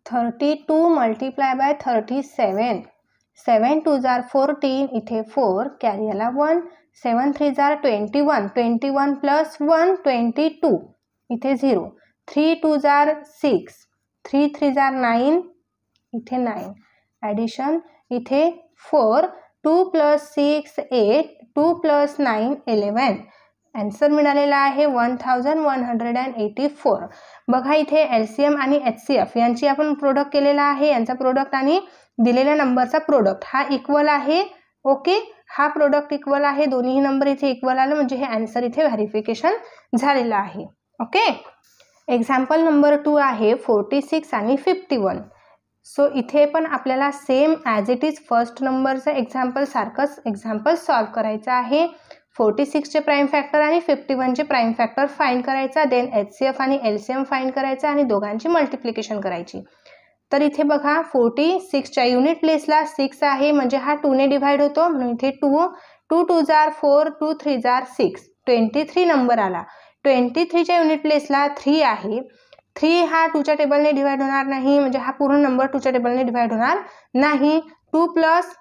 (32 मल्टिप्लाय बाय 37) 7 2 जार 14 इथे 4 कॅरी याला 1 7 3 जार 21 21 प्लस 1 22 इथे 0 3 2 जार 6 3 3 जार 9 इथे 9 ॲडिशन इथे 4 2 प्लस 6 8 2 प्लस 9 11. आन्सर मिळालेला आहे 1184. बघा इथे LCM आणि HCF यांची आपण प्रोडक्ट केलेला आहे. यांचा प्रोडक्ट आणि दिलेल्या नंबरचा प्रोडक्ट हा इक्वल आहे. ओके, हा प्रोडक्ट इक्वल आहे, दोन्ही नंबर इथे इक्वल आलं म्हणजे हे आन्सर इथे व्हेरिफिकेशन झालेलं आहे. ओके. एक्झाम्पल नंबर 2 आहे 46 आणि 51. सो इथे पण आपल्याला same as it is first नंबरचं एक्झाम्पल सारखंच एक्झाम्पल सॉल्व करायचं आहे. 46चे प्राईम फॅक्टर आणि 51चे प्राईम फॅक्टर फाइंड करायचा, देन HCF आणि LCM फाइंड करायचा आणि दोघांची मल्टिप्लिकेशन करायची. तर इथे बघा 46च्या युनिट प्लेसला 6 आहे म्हणजे हा 2 ने डिवाइड होतो म्हणून इथे 2 2 2 जार 4 2 3 जार 6 23 नंबर आला. 23च्या युनिट प्लेसला 3 आहे. 3 हा 2च्या टेबलने डिवाइड होणार नाही म्हणजे हा पूर्ण नंबर 2च्या टेबलने डिवाइड होणार नाही. 2 प्लस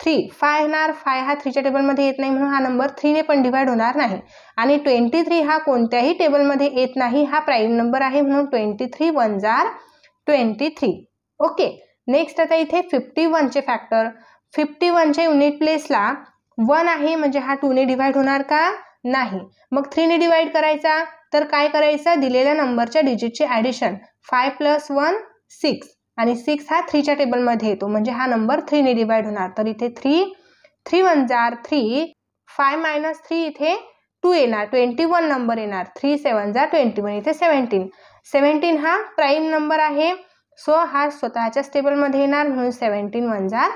3 5 येणार, 5 हा 3च्या टेबलमध्ये येत नाही म्हणून हा नंबर 3 ने पण डिवाइड होणार नाही. आणि 23 हा कोणत्याही टेबलमध्ये येत नाही, हा प्राईम नंबर आहे म्हणून 23 1 जार 23. ओके. नेक्स्ट आता इथे 51चे फॅक्टर. 51च्या युनिट प्लेसला 1 आहे म्हणजे हा 2 ने डिवाइड होणार का नाही. मग 3 ने डिवाइड करायचा तर काय करायचं, दिलेल्या नंबरच्या डिजिटचे ॲडिशन 5 प्लस 1 6 आणि 6 हा 3च्या टेबलमध्ये येतो म्हणजे हा नंबर 3 ने डिवाइड होणार. तर इथे 3 3 1 जार 3 5 मायनस 3 इथे 2 येणार, 21 नंबर येणार. 3 7 जार 21 इथे 17. 17 हा प्राईम नंबर आहे सो हा स्वतःच्याच टेबलमध्ये येणार म्हणून 17 1 जार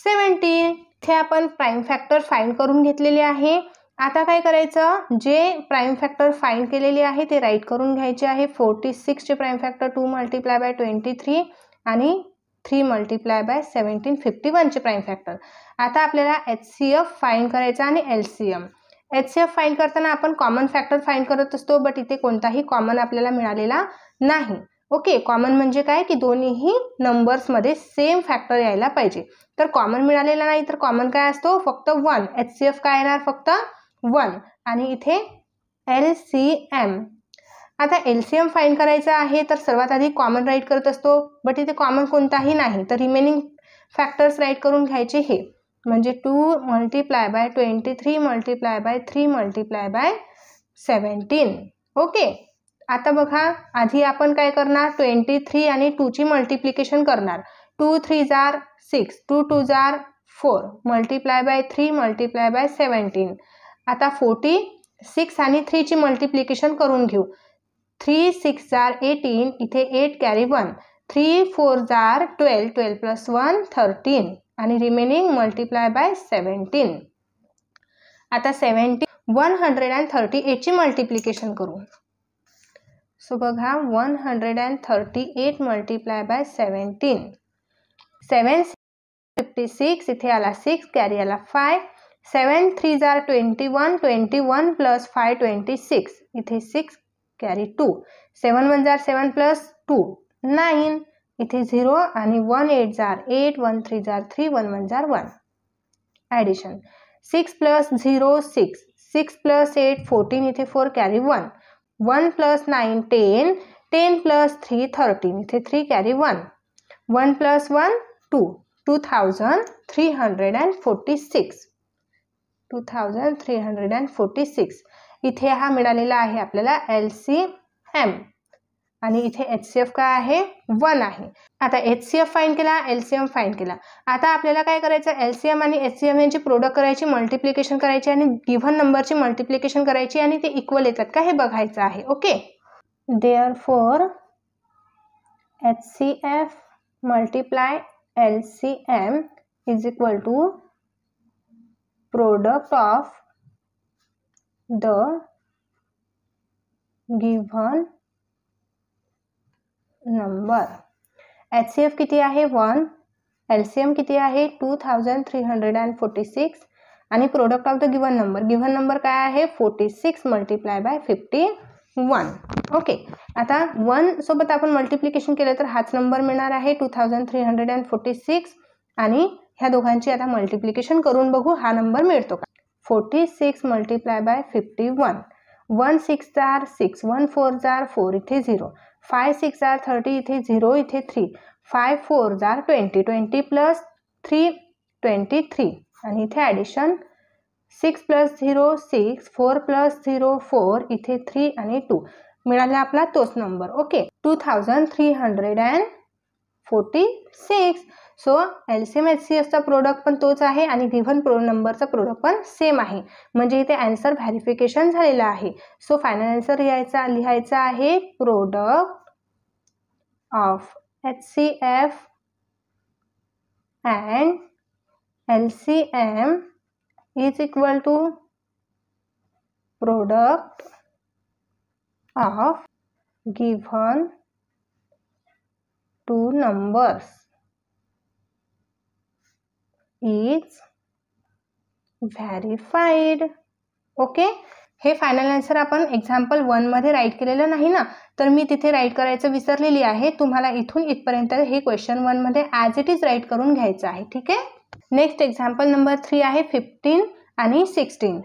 17. इथे आपण प्राईम फॅक्टर फाइंड करून घेतलेले आहे. आता काय करायचं, जे प्राईम फॅक्टर फाइंड केलेले आहे ते राईट करून घ्यायचे आहे. 46चे प्राईम फॅक्टर 2 मल्टिप्लाय बाय 23 आणि 3 मल्टिप्लाय बाय 17. 51चे प्राईम फॅक्टर. आता आपल्याला HCF फाइंड करायचा आणि LCM. HCF फाइंड करताना आपण कॉमन फॅक्टर फाइंड करत असतो बट इथे कोणताही कॉमन आपल्याला मिळालेला नाही. ओके, कॉमन म्हणजे काय की दोन्हीही नंबर्समध्ये सेम फॅक्टर यायला पाहिजे. तर कॉमन मिळालेला नाही तर कॉमन काय असतो फक्त 1. HCF काय येणार फक्त 1 आणि इथे LCM. आता LCM फाइंड करायचा आहे तर सर्वात आधी कॉमन राईट करत असतो, बट इथे कॉमन कोणताही नाही, तर रिमेनिंग फॅक्टर्स राईट करून घ्यायचे हे, म्हणजे 2 multiply by 23 multiply by 3 multiply by 17. Okay. आता बघा, आधी आपण काय करणार, 23 आणि 2 ची मल्टिप्लिकेशन करणार. 2 3 जार 6, 2 2 जार 4 मल्टिप्लाय बाय 3 मल्टिप्लाय बाय 17. आता 46 आणि 3 ची मल्टिप्लिकेशन करून घेऊ. 3 6 जार 18, इथे 8 कॅरी 1, 3 4 जार 12, 12 प्लस 1 13 आणि रिमेनिंग मल्टिप्लाय बाय 17. आता 138 ची मल्टिप्लिकेशन करू. सो बघा, 138 मल्टिप्लाय बाय 17. 7 56, इथे आला 6 कॅरी आला 5, 7 3 जार 21, 21 प्लस 5 26, इथे 6 कॅरी 2, 7 1 जार 7 प्लस 2 9, इथे 0 आणि 1 8 जार 8, 1 3 जार 3, 1 1 जार 1. ॲडिशन 6 प्लस 0 6, 6 प्लस 8 14, इथे 4 कॅरी 1, 1 प्लस 9 10, 10 प्लस 3 13, इथे 3 कॅरी 1, 1 प्लस 1 2, 2346. 2346 इथे हा मिळालेला आहे आपल्याला LCM आणि इथे HCF काय आहे, 1 आहे. आता HCF फाइंड केला, LCM फाइंड केला. आता आपल्याला काय करायचं, LCM आणि HCM यांची प्रोडक्ट करायची, मल्टिप्लिकेशन करायची आणि गिव्हन नंबरची मल्टिप्लिकेशन करायची आणि ते इक्वल येतात का हे बघायचं आहे. Okay. Therefore HCF multiply LCM is equal to product of the given number. HCF किती आहे, 1, LCM किती आहे, 2346 आणि product of the given number काय आहे, 46 मल्टिप्लाय बाय 51. ओके. आता 1 सोबत आपण मल्टिप्लिकेशन केलं तर हाच नंबर मिळणार आहे 2346 आणि ह्या दोघांची आता मल्टिप्लिकेशन करून बघू हा नंबर मिळतो का. 46 मल्टिप्लाय बाय 51, 1 6 जार 6, 1 4 जार 4, इथे 0, 5 6 जार 30, इथे 0, इथे 3, 5 4 जार 20, 20 प्लस 3 23 आणि इथे ॲडिशन 6 प्लस 0 6, 4 प्लस 0 4, इथे 3 आणि 2 मिळाला आपला तोच नंबर. ओके. 2346. सो LCM HCFचा प्रोडक्ट पण तोच आहे आणि गिव्हन नंबरचा प्रोडक्ट पण सेम आहे, म्हणजे इथे आन्सर व्हेरिफिकेशन झालेला आहे. सो फायनल आन्सर लिहायचा आहे product of HCF and LCM is equal to product of given two numbers is verified. Okay. हे फायनल आन्सर आपण एक्झाम्पल 1 मध्ये राईट केलेलं नाही ना, तर मी तिथे राईट करायचं विसरलेली आहे. तुम्हाला इथून इथपर्यंत हे क्वेश्चन 1 मध्ये ॲज इट इज राईट करून घ्यायचं आहे. ठीक आहे. नेक्स्ट एक्झाम्पल नंबर 3 आहे 15 आणि 16.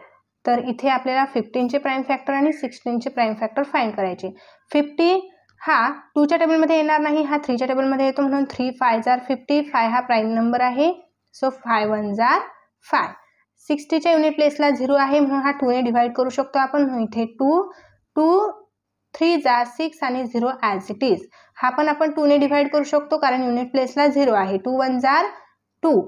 तर इथे आपल्याला 15 चे प्राईम फॅक्टर आणि 16 चे प्राईम फॅक्टर फाइंड करायचे. 50 हा 2 च्या टेबलमध्ये येणार नाही, हा 3 च्या टेबलमध्ये येतो, म्हणून 3 5 जार 50, 5 हा प्राईम नंबर आहे. सो 5 1 जार 5. 60 च्या युनिट प्लेसला 0 आहे, म्हणून हा 2 ने डिवाइड करू शकतो आपण, म्हणून इथे 2 2 3 जार 6 आणि 0 ॲज इट इज. हा पण आपण 2 ने डिवाइड करू शकतो कारण युनिट प्लेसला 0 आहे. 2 1 जार 2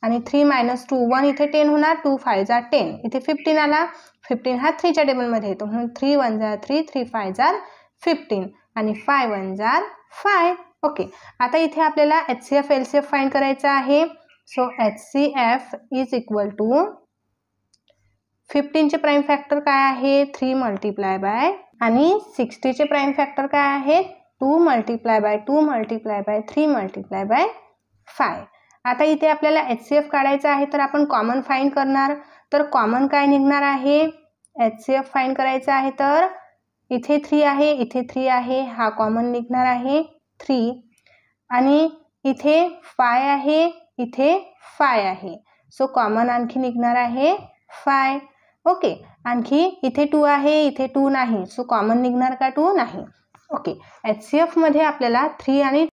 आणि 3 मायनस 2 1, इथे 10 होणार, 2 5 जार 10, इथे 15 आला. 15 हा 3 च्या टेबलमध्ये येतो, म्हणून 3 1 जार 3, 3 5 जार 15 आणि 5 1 जार 5. ओके. आता इथे आपल्याला HCF LCF फाइंड करायचा आहे. So HCF is equal to 15 चे प्राईम फॅक्टर काय आहे, 3 मल्टिप्लाय बाय, आणि 60 चे प्राईम फॅक्टर काय आहे, 2 multiply by 2 multiply by 3 multiply by 5. आता इथे आपल्याला HCF काढायचं आहे, तर आपण कॉमन फाइंड करणार. तर कॉमन काय निघणार आहे, HCF फाइंड करायचं आहे, तर इथे 3 आहे, इथे 3 आहे, हा कॉमन निघणार आहे 3 आणि इथे 5 आहे, इथे 5 आहे. सो कॉमन आणखी निघणार आहे 5 ओके, आणखी इथे 2 आहे, इथे 2 नाही, सो कॉमन निघणार का 2? नाही. ओके, HCF मध्ये आपल्याला 3 आणि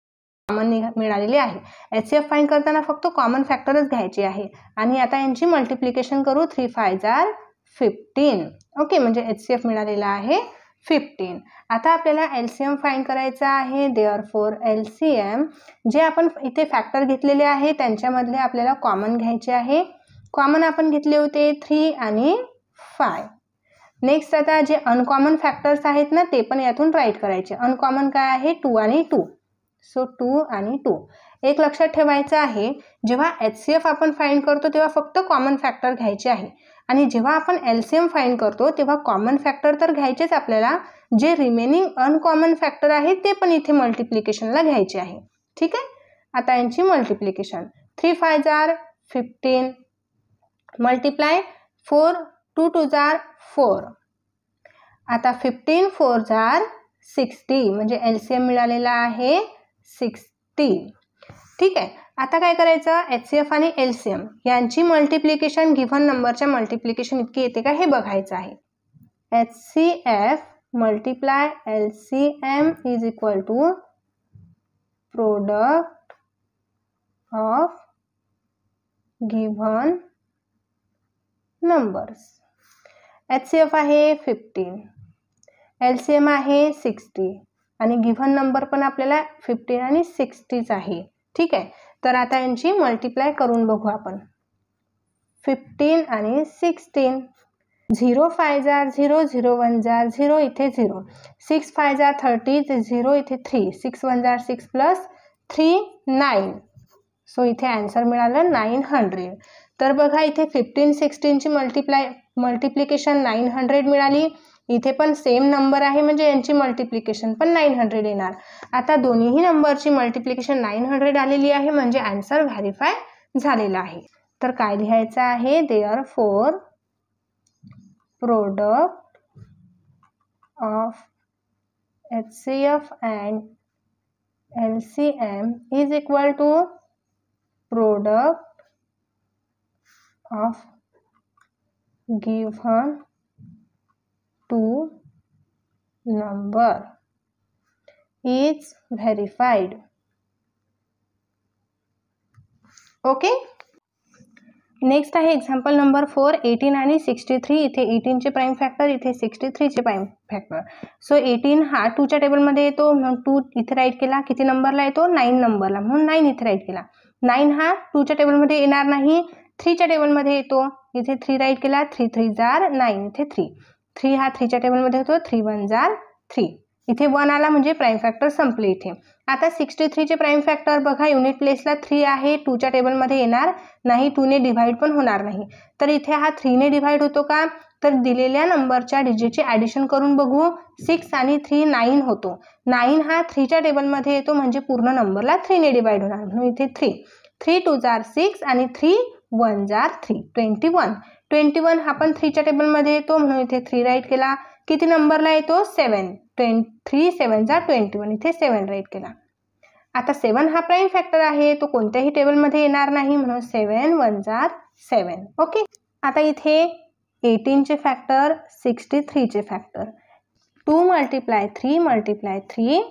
कॉमन मिळालेले आहे. HCF फाइंड करताना फक्त कॉमन फॅक्टरच घ्यायचे आहे आणि आता यांची मल्टिप्लिकेशन करू. 3 5 जार 15. ओके, म्हणजे HCF मिळालेला आहे 15. आता आपल्याला LCM फाइंड करायचा आहे. देअरफॉर LCM जे आपण इथे फॅक्टर घेतलेले आहे त्यांच्यामधले आपल्याला कॉमन घ्यायचे आहे. कॉमन आपण घेतले होते 3 आणि 5. नेक्स्ट आता जे अनकॉमन फॅक्टर्स आहेत ना ते पण यातून राईट करायचे. अनकॉमन काय आहे? 2 आणि 2. सो 2 आणि 2. एक लक्षात ठेवायचं आहे, जेव्हा HCF आपण फाइंड करतो तेव्हा फक्त कॉमन फॅक्टर घ्यायचे आहे आणि जेव्हा आपण LCM फाइंड करतो तेव्हा कॉमन फॅक्टर तर घ्यायचेच आपल्याला, जे रिमेनिंग अनकॉमन फॅक्टर आहे ते पण इथे मल्टिप्लिकेशनला घ्यायचे आहे. ठीक आहे, आता यांची मल्टिप्लिकेशन 3 5 जार 15 मल्टिप्लाय 4 2 2 जार 4. आता 15 4 जार 60 म्हणजे LCM मिळालेला आहे 60. ठीक आहे, आता काय करायचं? HCF आणि LCM यांची मल्टिप्लिकेशन गिव्हन नंबरच्या मल्टिप्लिकेशन इतकी येते का हे बघायचं आहे. HCF multiply LCM is equal to product of given numbers. HCF आहे 15, LCM आहे 60 आणि गिव्हन नंबर पण आपल्याला 15 आणि 60च आहे. ठीक आहे, तर आता यांची मल्टिप्लाय करून बघू आपण. 15 आणि 16. 0 5 जार 0 0 1 जार 0 इथे 0. 6 5 जार 30 0 इथे 3. 6 1 जार 6 प्लस 3 9. सो इथे आन्सर मिळालं 900. तर बघा इथे 15 16ची मल्टिप्लिकेशन 900 मिळाली. इथे पण सेम नंबर आहे म्हणजे यांची मल्टिप्लिकेशन पण 900 येणार. आता दोन्हीही नंबरची मल्टिप्लिकेशन 900 आलेली आहे म्हणजे आन्सर व्हेरीफाय झालेला आहे. तर काय लिहायचं आहे? Therefore product of HCF and LCM is equal to product of given two number is verified. Okay, next आहे एक्झाम्पल नंबर 4. 18 आणि 63. इथे 18 चे प्राइम फॅक्टर, इथे 63 चे प्राइम फॅक्टर. सो 18 हा 2 च्या टेबलमध्ये येतो म्हणून 2 इथे राईट केला. किती नंबरला येतो? 9 नंबरला म्हणून 9 इथे राईट केला. 9 हा 2 च्या टेबलमध्ये येणार नाही, 3 च्या टेबलमध्ये येतो. इथे 3 राईट केला. 3 3 जार 9 इथे 3. 3 हा 3 च्या टेबलमध्ये होतो. 3 1 जार 3. इथे 1 आला म्हणजे प्राइम फॅक्टर संपले इथे. आता 63 चे प्राइम फॅक्टर बघा, युनिट प्लेसला 3 आहे, 2 च्या टेबलमध्ये येणार नाही, 2 ने डिव्हाइड पण होणार नाही. तर इथे हा 3 ने डिव्हाइड होतो का? तर दिलेल्या नंबरच्या डिजिटची ॲडिशन करून बघू. 6 आणि 3 9 होतो. 9 हा 3 च्या टेबलमध्ये येतो म्हणजे पूर्ण नंबरला 3 ने डिव्हाइड होणार म्हणून इथे 3. 3 2 जार 6 आणि 3 1 जार 3 21. 21 हा पण 3 च्या टेबलमध्ये येतो म्हणून इथे 3 राईट केला. किती नंबरला येतो? 7. 3 7 जार 21 इथे 7 राईट केला. आता 7 हा प्राइम फॅक्टर आहे, तो कोणत्याही टेबलमध्ये येणार नाही म्हणून 7 1 जार 7. ओके, आता इथे 18 चे फॅक्टर, 63 चे factor. 2 multiply 3 multiply 3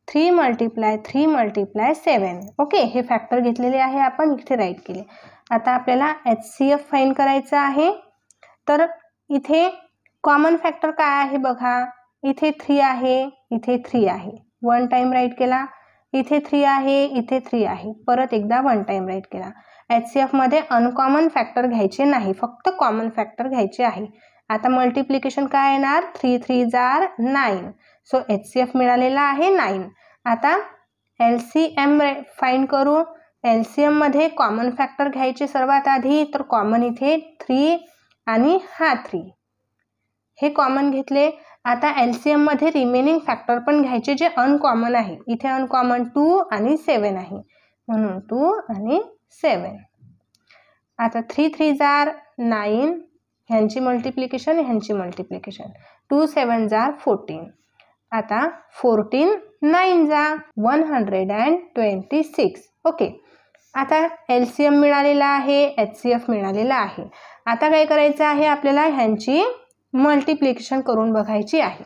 3 multiply 3 multiply 7. Okay, हे फॅक्टर घेतलेले आहे आपण, इथे राईट केले. आता आपल्याला HCF फाइंड करायचं आहे. तर इथे कॉमन फॅक्टर काय आहे बघा, इथे 3 आहे, इथे 3 आहे, 1 टाइम राईट केला. इथे 3 आहे, इथे 3 आहे, परत एकदा 1 टाइम राईट केला. HCF मध्ये अनकॉमन फॅक्टर घ्यायचे नाही, फक्त कॉमन फॅक्टर घ्यायचे आहे. आता मल्टिप्लिकेशन काय येणार? 3 3 जार 9. सो HCF मिळालेला आहे 9. आता LCM फाइंड करू. LCM मध्ये कॉमन फॅक्टर घ्यायचे सर्वात आधी. तर कॉमन इथे 3 आणि हा 3 हे कॉमन घेतले. आता LCM मध्ये रिमेनिंग फॅक्टर पण घ्यायचे जे अनकॉमन आहे. इथे अनकॉमन 2 आणि 7 आहे म्हणून 2 आणि 7. आता 3 3 जार 9 ह्यांची मल्टिप्लिकेशन, ह्यांची मल्टिप्लिकेशन. 2 7 जार 14. आता 14 9 जा 126. ओके, आता LCM मिळालेला आहे, HCF मिळालेला आहे. आता काय करायचं आहे आपल्याला, ह्यांची मल्टिप्लिकेशन करून बघायची आहे.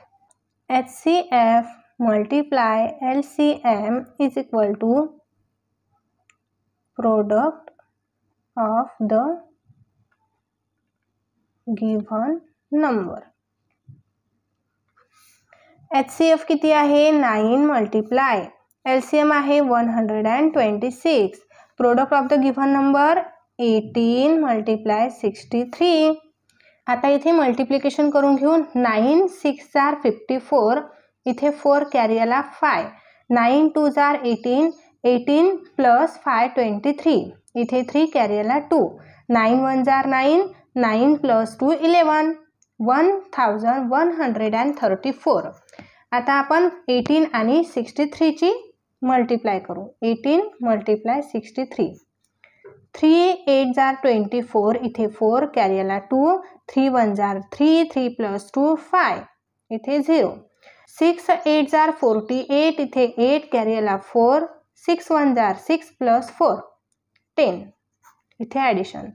HCF multiply LCM is equal to product of the given number. HCF किती आहे, 9 मल्टिप्लाय LCM आहे 126. Product of the given number 18 multiply 63. आता इथे मल्टिप्लिकेशन करून घेऊ. 9 6 आर 54, इथे 4 कॅरी आला 5. 9 2 आर 18, 18 प्लस 5 23, इथे 3 कॅरी आला 2. 9 1 आर 9, 9 प्लस 2 11, 1134. आता आपण 18 आणि 63 ची मल्टिप्लाय करू. 18 मल्टिप्लाय 63. 3 8 आर 24, इथे 4 कॅरी आला 2. 3 1 आर 3, 3 प्लस 2 5, इथे 0. 6 8 आर 48, इथे 8 कॅरी आला 4. 6 1 आर 6 प्लस 4 10, इथे ॲडिशन.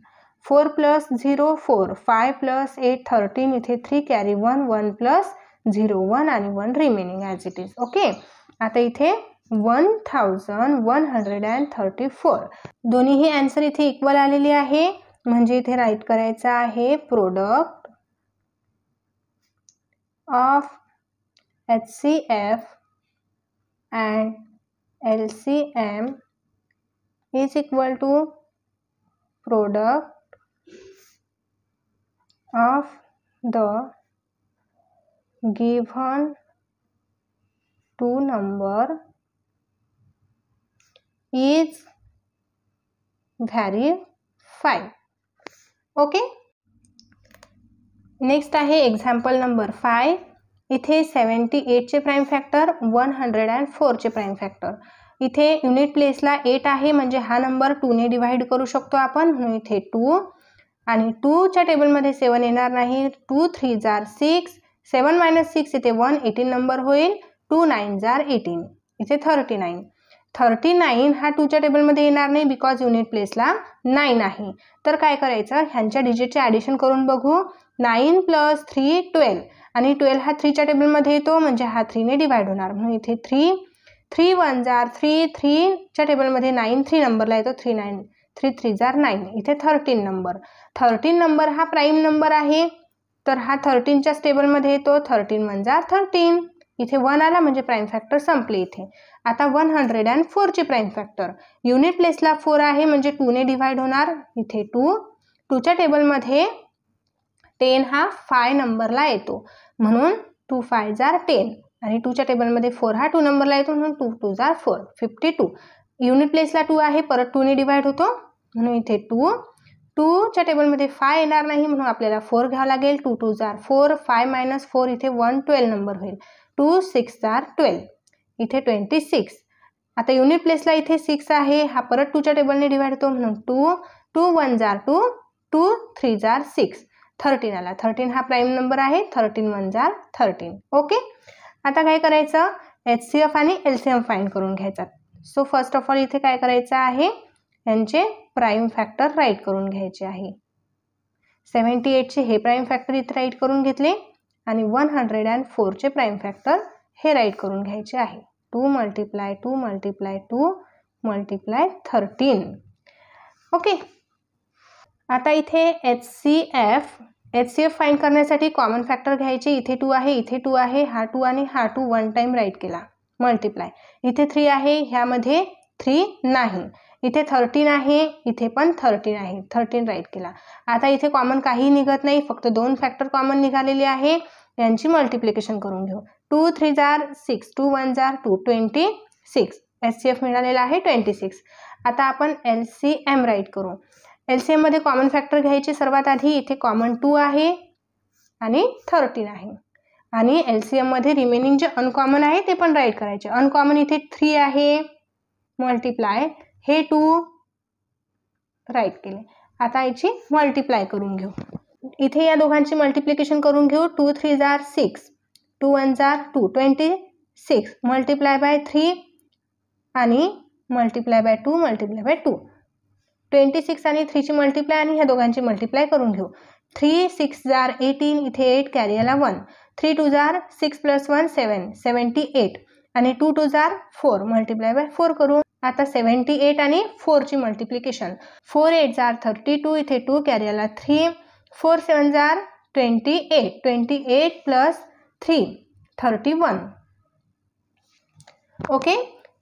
4 प्लस 0 4, 5 प्लस 8 13, इथे 3 कॅरी 1, 1 प्लस 0 1 आणि 1 remaining as it is. Okay. आता इथे 1134. दोन्हीही आन्सर इथे इक्वल आलेली आहे, म्हणजे इथे राईट करायचं आहे product of HCF and LCM is equal to product of the given two number is verified. Okay. Next आहे एक्झाम्पल नंबर 5. इथे 78 चे प्राइम फॅक्टर, 104 चे प्राइम फॅक्टर. इथे युनिट प्लेसला 8 आहे, म्हणजे हा नंबर 2 ने डिवाइड करू शकतो आपण, म्हणून इथे 2. आणि 2 च्या टेबलमध्ये 7 येणार नाही. 2 3 आर 6, 7 मायनस 6 इथे 1, 18 नंबर होईल. 2 9 आर 18, इथे 39. 39 हा 2 च्या टेबलमध्ये येणार नाही, बिकॉज युनिट प्लेसला 9 आहे. तर काय करायचं, ह्यांच्या डिजिटचे ॲडिशन करून बघू. 9 प्लस 3 12, आणि 12 हा 3 च्या टेबलमध्ये येतो, म्हणजे हा 3 ने डिवाइड होणार, म्हणून इथे 3. 3 1 आर 3, 3 च्या टेबलमध्ये 9 3 नंबरला येतो. 3 9 3 3 आर 9, इथे 13 नंबर. 13 नंबर हा प्राईम नंबर आहे, तर हा 13 च्या टेबलमध्ये येतो. 13 1 आर 13, इथे 1 आला, म्हणजे प्राईम फॅक्टर संपले इथे. आता 104 चे प्राईम फॅक्टर, युनिट प्लेसला 4 आहे, म्हणजे 2 ने डिवाइड होणार, इथे 2. 2 च्या टेबलमध्ये 10 हा 5 नंबरला येतो, म्हणून 2 5 आर 10, आणि 2 च्या टेबलमध्ये 4 हा 2 नंबरला येतो, म्हणून 2 2 आर 4 52. युनिट प्लेसला 2 आहे, परत 2 ने डिवाइड होतो, म्हणून इथे 2. 2 च्या टेबलमध्ये 5 येणार नाही, म्हणून आपल्याला 4 घ्यावं लागेल. 2 2 आर 4, 5 मायनस 4 इथे 1 12 नंबर होईल. 2 6 आर 12, इथे 26. आता युनिट प्लेसला इथे 6 आहे, हा परत 2 च्या टेबलने डिवाइड होतो, म्हणून 2 2 1 आर 2, 2 3 आर 6, 13 आला. 13 हा प्राईम नंबर आहे. 13 1 आर 13. ओके. आता काय करायचं, HCF आणि LCM फाइंड करून घ्यायचा. सो फर्स्ट ऑफ ऑल इथे काय करायचं आहे, यांचे प्राईम फॅक्टर राईट करून घ्यायचे आहे. 78 चे हे प्राईम फॅक्टर इथे राईट करून घेतले, आणि 104 चे प्राईम फॅक्टर हे राईट करून घ्यायचे आहे. 2 मल्टिप्लाय 2 मल्टिप्लाय 2 मल्टिप्लाय 13. ओके. आता इथे HCF फाइंड करण्यासाठी कॉमन फॅक्टर घ्यायचे. इथे 2 आहे, इथे 2 आहे, हा 2 आणि हा 2 वन टाइम राईट केला, मल्टिप्लाय. इथे 3 आहे, ह्यामध्ये 3 नाही. इथे 13 आहे, इथे पण 13 आहे, 13 राईट केला. आता इथे कॉमन काही निघत नाही, फक्त 2 फॅक्टर कॉमन निघालेले आहे, यांची मल्टिप्लिकेशन करून घेऊ. 2 3 आर 6, 2 1 आर 2, 26. HCF मिळालेला आहे 26. आता आपण LCM राईट करू. LCM मध्ये कॉमन फॅक्टर घ्यायचे. सर्वात आधी इथे कॉमन 2 आहे आणि 13 आहे, आणि LCM मध्ये रिमेनिंग जे अनकॉमन आहे ते पण राईट करायचे. अनकॉमन इथे 3 आहे, मल्टिप्लाय हे 2 राईट केले. आता याची मल्टिप्लाय करून घेऊ. इथे या दोघांची मल्टिप्लिकेशन करून घेऊ. 2 3 आर 6, 2 1 आर 2, 26 मल्टिप्लाय बाय 3 आणि मल्टिप्लाय बाय 2 मल्टिप्लाय बाय 2, 26 आणि 3 ची मल्टिप्लाय आणि ह्या दोघांची मल्टिप्लाय करून घेऊ. 3 6 जार 18, इथे 8 कॅरी आला 1. 3 2 जार 6 + 1 7, 78 आणि 2 2 जार 4 मल्टिप्लाय बाय 4 करू. आता 78 आणि 4 ची मल्टिप्लिकेशन. 4 8 जार 32, इथे 2 कॅरी आला 3. 4 7 जार 28, 28 + 3 31. ओके,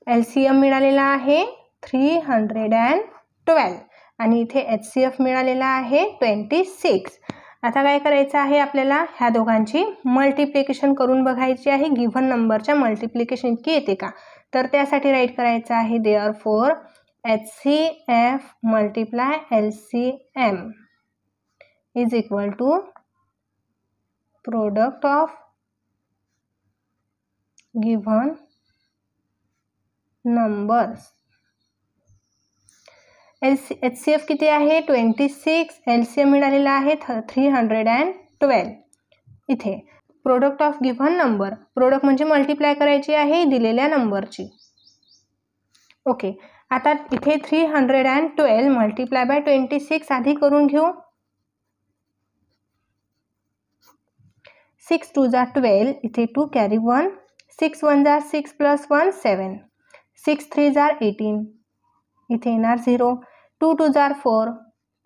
LCM मिळालेला आहे 312 आणि इथे HCF मिळालेला आहे 26. आता काय करायचं आहे आपल्याला, ह्या दोघांची मल्टिप्लिकेशन करून बघायची आहे. गिव्हन नंबरच्या मल्टिप्लिकेशन इतकी येते का, तर त्यासाठी राईट करायचं आहे therefore HCF multiply LCM is equal to product of given numbers. HCF किती आहे 26, LCM मिळालेला आहे 312. इथे product of given number, product म्हणजे मल्टिप्लाय करायची आहे दिलेल्या नंबरची. ओके, आता इथे 312 मल्टिप्लाय बाय 26 आधी करून घेऊ. 6 2 जार 12, इथे 2 कॅरी 1. 6 1 जार 6 + 1 7. 6 3 जार 18, इथे येणार 0. 2 2 जार 4,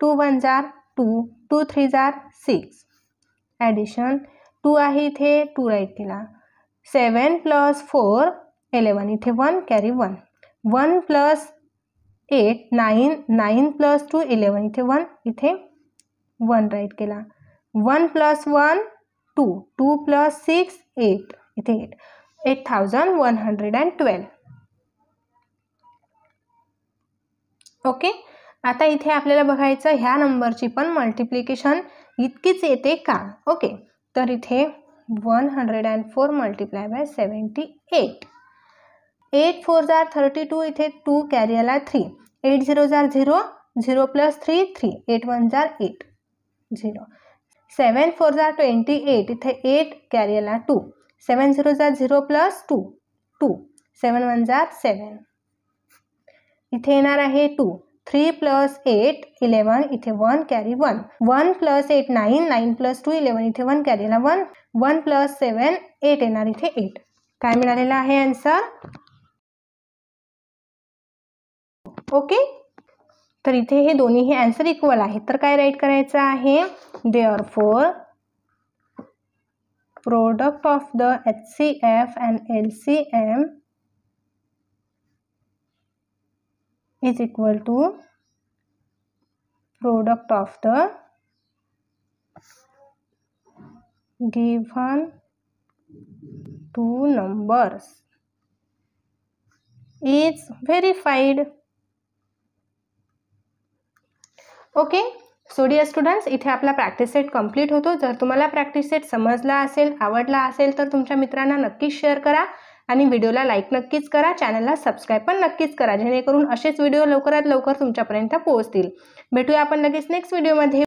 2 1 जार 2, 2 3 जार 6. ॲडिशन 2 आहे इथे 2 राईट केला. 7 + 4 11, इथे 1 कॅरी 1. 1 + 8 9, 9 + 2 11, इथे 1, इथे 1 राईट केला. 1 + 1 2, 2 + 6 8, इथे 8. 8112. ओके, आता इथे आपल्याला बघायचं ह्या नंबरची पण मल्टिप्लिकेशन इतकीच येते का. ओके, तर इथे 104 मल्टिप्लाय बाय 78. 8 4 जार 32, इथे 2 कॅरी आला 3. 8 0 जार 0, 0 + 3 3. 8 1 जार 8 0. 7 4 जार 28, इथे 8 कॅरी आला 2. 7 0 जार 0 + 2 2. 7 1 जार 7, इथे येणार आहे 2. 3 + 8 11, इथे 1 कॅरी 1. 1 + 8 9, 9 + 2 11, इथे 1 कॅरी आला 1. 1 + 7 8 येणार, इथे 8. काय मिळालेला आहे आन्सर. ओके, तर इथे हे दोन्ही आन्सर इक्वल आहेत, तर काय राईट करायचं आहे therefore product of the HCF and LCM is equal to product of the given two numbers is verified. Okay, so dear students, इथे आपला प्रॅक्टिस सेट कंप्लीट होतो. जर तुम्हाला प्रॅक्टिस सेट समजला असेल, आवडला असेल, तर तुमच्या मित्रांना नक्कीच शेअर करा आणि व्हिडिओला लाईक नक्कीच करा. चॅनलला सबस्क्राईब पण नक्कीच करा, जेणेकरून असेच व्हिडिओ लवकरात लवकर तुमच्यापर्यंत पोहोचतील. भेटूया आपण लगेच नेक्स्ट व्हिडिओमध्ये.